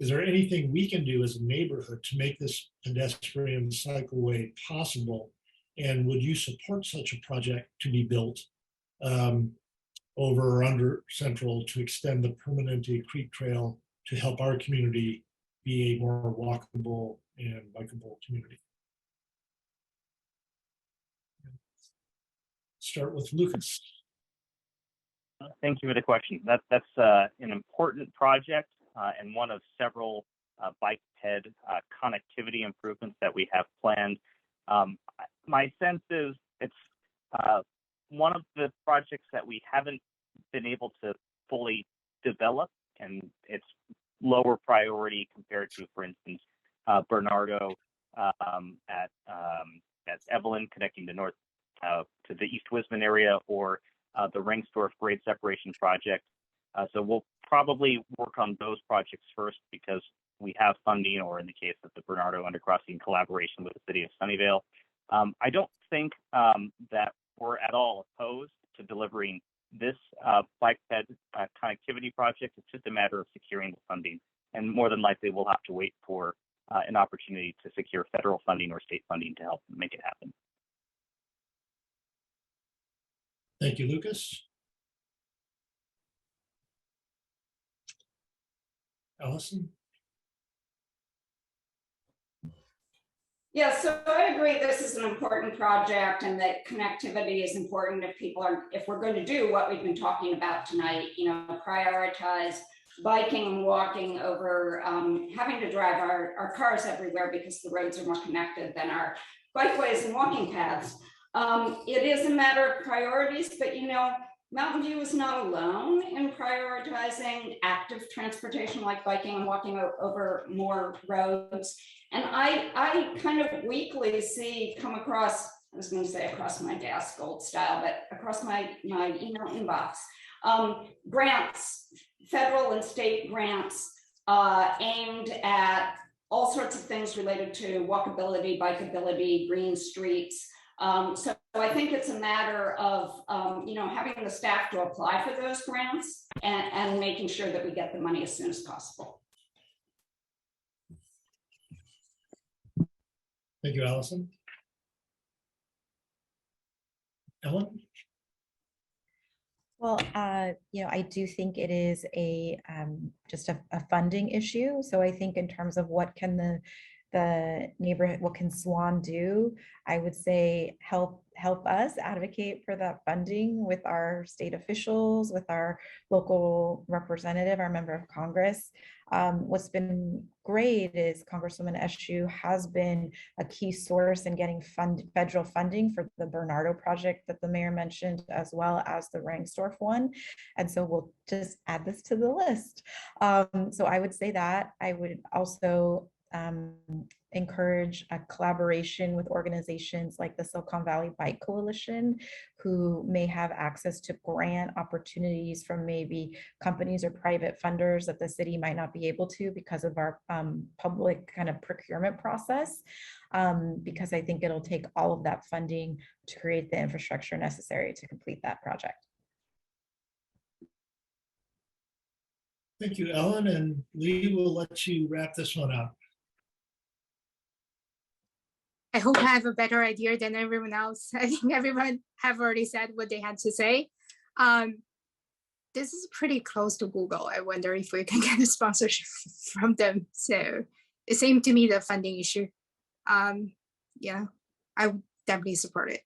Is there anything we can do as a neighborhood to make this pedestrian cycleway possible? And would you support such a project to be built over or under Central to extend the Permanente Creek Trail to help our community be a more walkable and bikeable community? Start with Lucas. Thank you for the question. That's an important project and one of several bike ped connectivity improvements that we have planned. My sense is it's one of the projects that we haven't been able to fully develop, and it's lower priority compared to, for instance, Bernardo at Evelyn connecting the north to the East Wisman area, or the Rengstorff grade separation project. So we'll probably work on those projects first because we have funding, or in the case of the Bernardo undercrossing, collaboration with the city of Sunnyvale. I don't think that we're at all opposed to delivering this bike ped connectivity project. It's just a matter of securing the funding, and more than likely we'll have to wait for an opportunity to secure federal funding or state funding to help make it happen. Thank you, Lucas. Allison? Yeah, so I agree this is an important project and that connectivity is important if we're going to do what we've been talking about tonight, prioritize biking and walking over having to drive our cars everywhere because the roads are more connected than our bikeways and walking paths. It is a matter of priorities, but Mountain View is not alone in prioritizing active transportation like biking and walking over more roads. And I kind of weekly come across, I was going to say across my desk, old style, but across my email inbox, grants, federal and state grants aimed at all sorts of things related to walkability, bikeability, green streets. So I think it's a matter of, having the staff to apply for those grants and making sure that we get the money as soon as possible. Thank you, Allison. Ellen? Well, I do think it is just a funding issue. So I think in terms of what can the the neighborhood, what can SWAN do? I would say help us advocate for that funding with our state officials, with our local representative, our member of Congress. What's been great is Congresswoman Eshoo has been a key source in getting federal funding for the Bernardo project that the mayor mentioned, as well as the Rangsdorf one. And so we'll just add this to the list. So I would say that. I would also encourage a collaboration with organizations like the Silicon Valley Bike Coalition, who may have access to grant opportunities from maybe companies or private funders that the city might not be able to because of our public kind of procurement process, because I think it'll take all of that funding to create the infrastructure necessary to complete that project. Thank you, Ellen, and Lee will let you wrap this one up. I hope I have a better idea than everyone else. I think everyone have already said what they had to say. This is pretty close to Google. I wonder if we can get a sponsorship from them. So it seemed to me the funding issue. Yeah, I would definitely support it.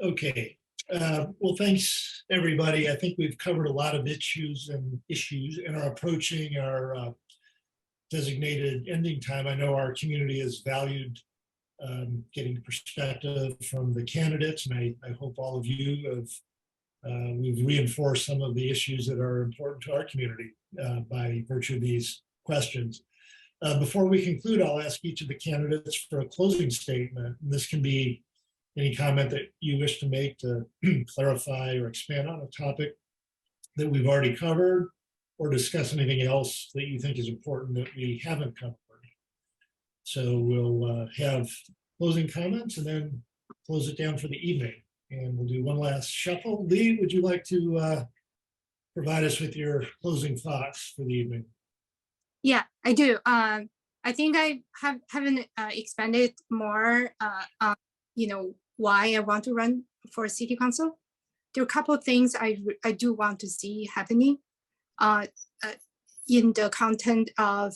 Okay. Well, thanks, everybody. I think we've covered a lot of issues and are approaching our designated ending time. I know our community has valued getting perspective from the candidates, and I hope all of you have we've reinforced some of the issues that are important to our community by virtue of these questions. Before we conclude, I'll ask each of the candidates for a closing statement. And this can be any comment that you wish to make to clarify or expand on a topic that we've already covered, or discuss anything else that you think is important that we haven't covered. So we'll have closing comments and then close it down for the evening. And we'll do one last shuffle. Lee, would you like to provide us with your closing thoughts for the evening? Yeah, I do. I think I haven't expanded more on, why I want to run for city council. There are a couple of things I do want to see happening. In the content of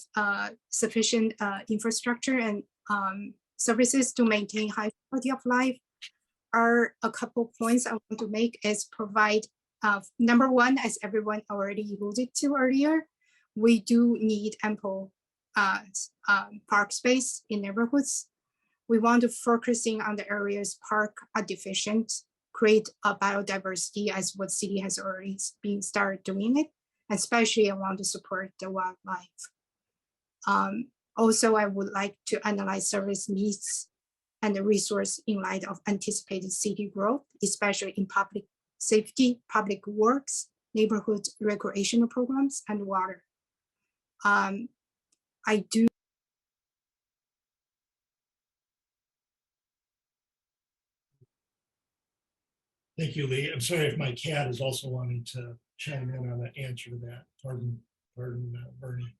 sufficient infrastructure and services to maintain high quality of life are a couple points I want to make is provide, number one, as everyone already alluded to earlier, we do need ample park space in neighborhoods. We want to focusing on the areas park are deficient, create a biodiversity as what city has already been started doing it. Especially I want to support the wildlife. Also, I would like to analyze service needs and the resource in light of anticipated city growth, especially in public safety, public works, neighborhood recreational programs, and water. I do. Thank you, Lee. I'm sorry if my cat is also wanting to chime in on the answer to that. Pardon, Bernie.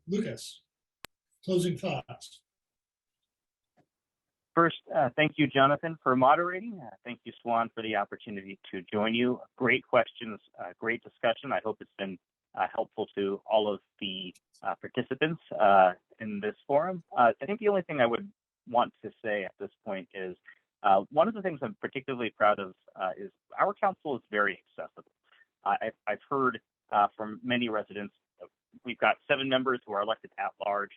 Lucas, closing thoughts. First, thank you, Jonathan, for moderating. Thank you, SWAN, for the opportunity to join you. Great questions, great discussion. I hope it's been helpful to all of the participants in this forum. I think the only thing I would want to say at this point is one of the things I'm particularly proud of is our council is very accessible. I've heard from many residents, we've got 7 members who are elected at large.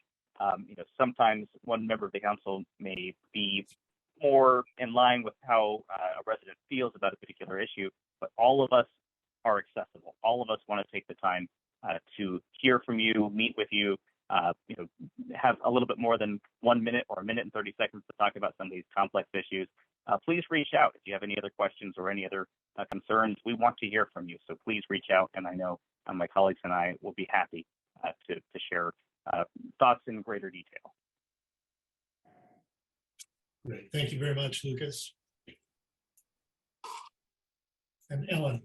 Sometimes one member of the council may be more in line with how a resident feels about a particular issue, but all of us are accessible. All of us want to take the time to hear from you, meet with you, have a little bit more than 1 minute or 1 minute and 30 seconds to talk about some of these complex issues. Please reach out if you have any other questions or any other concerns. We want to hear from you, so please reach out, and I know my colleagues and I will be happy to share thoughts in greater detail. Great. Thank you very much, Lucas. And Ellen.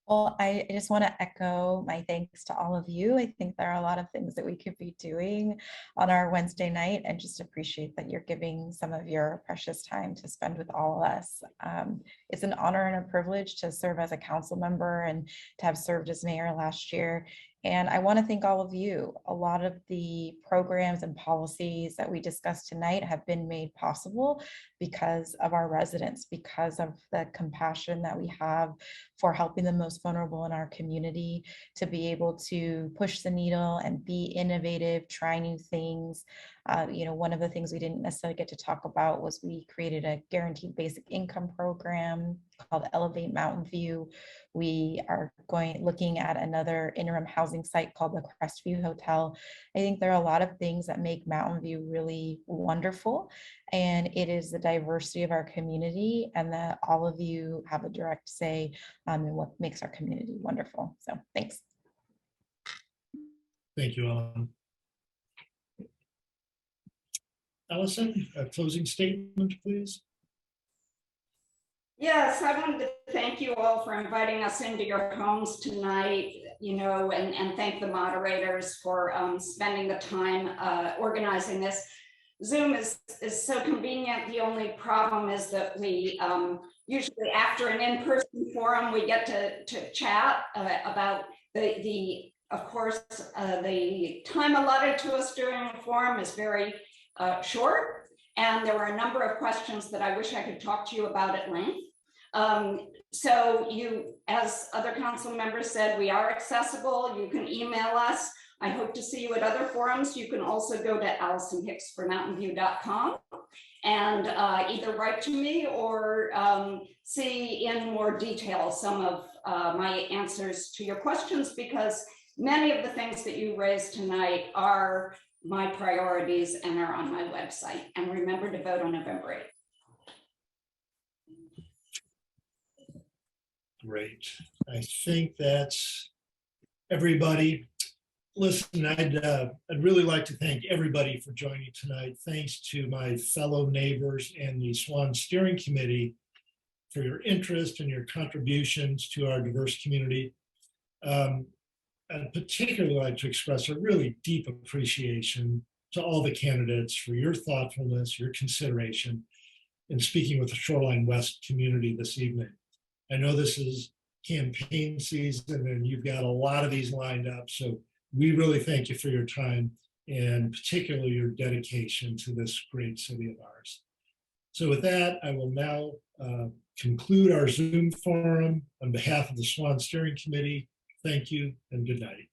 Well, I just want to echo my thanks to all of you. I think there are a lot of things that we could be doing on our Wednesday night, and just appreciate that you're giving some of your precious time to spend with all of us. It's an honor and a privilege to serve as a council member and to have served as mayor last year. And I want to thank all of you. A lot of the programs and policies that we discussed tonight have been made possible because of our residents, because of the compassion that we have for helping the most vulnerable in our community to be able to push the needle and be innovative, try new things. One of the things we didn't necessarily get to talk about was we created a guaranteed basic income program called Elevate Mountain View. We are looking at another interim housing site called the Crestview Hotel. I think there are a lot of things that make Mountain View really wonderful, and it is the diversity of our community and that all of you have a direct say in what makes our community wonderful. So thanks. Thank you, Ellen. Allison, a closing statement, please. Yes, I wanted to thank you all for inviting us into your homes tonight, and thank the moderators for spending the time organizing this. Zoom is so convenient. The only problem is that we usually after an in-person forum, we get to chat about of course, the time allotted to us during the forum is very short. And there were a number of questions that I wish I could talk to you about at length. So you, as other council members said, we are accessible. You can email us. I hope to see you at other forums. You can also go to AllisonHicksForMountainView.com and either write to me or see in more detail some of my answers to your questions, because many of the things that you raised tonight are my priorities and are on my website. And remember to vote on November 8th. Great. I think that's everybody. Listen, I'd really like to thank everybody for joining tonight. Thanks to my fellow neighbors and the SWAN Steering Committee for your interest and your contributions to our diverse community. I'd particularly like to express a really deep appreciation to all the candidates for your thoughtfulness, your consideration in speaking with the Shoreline West community this evening. I know this is campaign season and you've got a lot of these lined up, so we really thank you for your time and particularly your dedication to this great city of ours. So with that, I will now conclude our Zoom forum on behalf of the SWAN Steering Committee. Thank you and good night.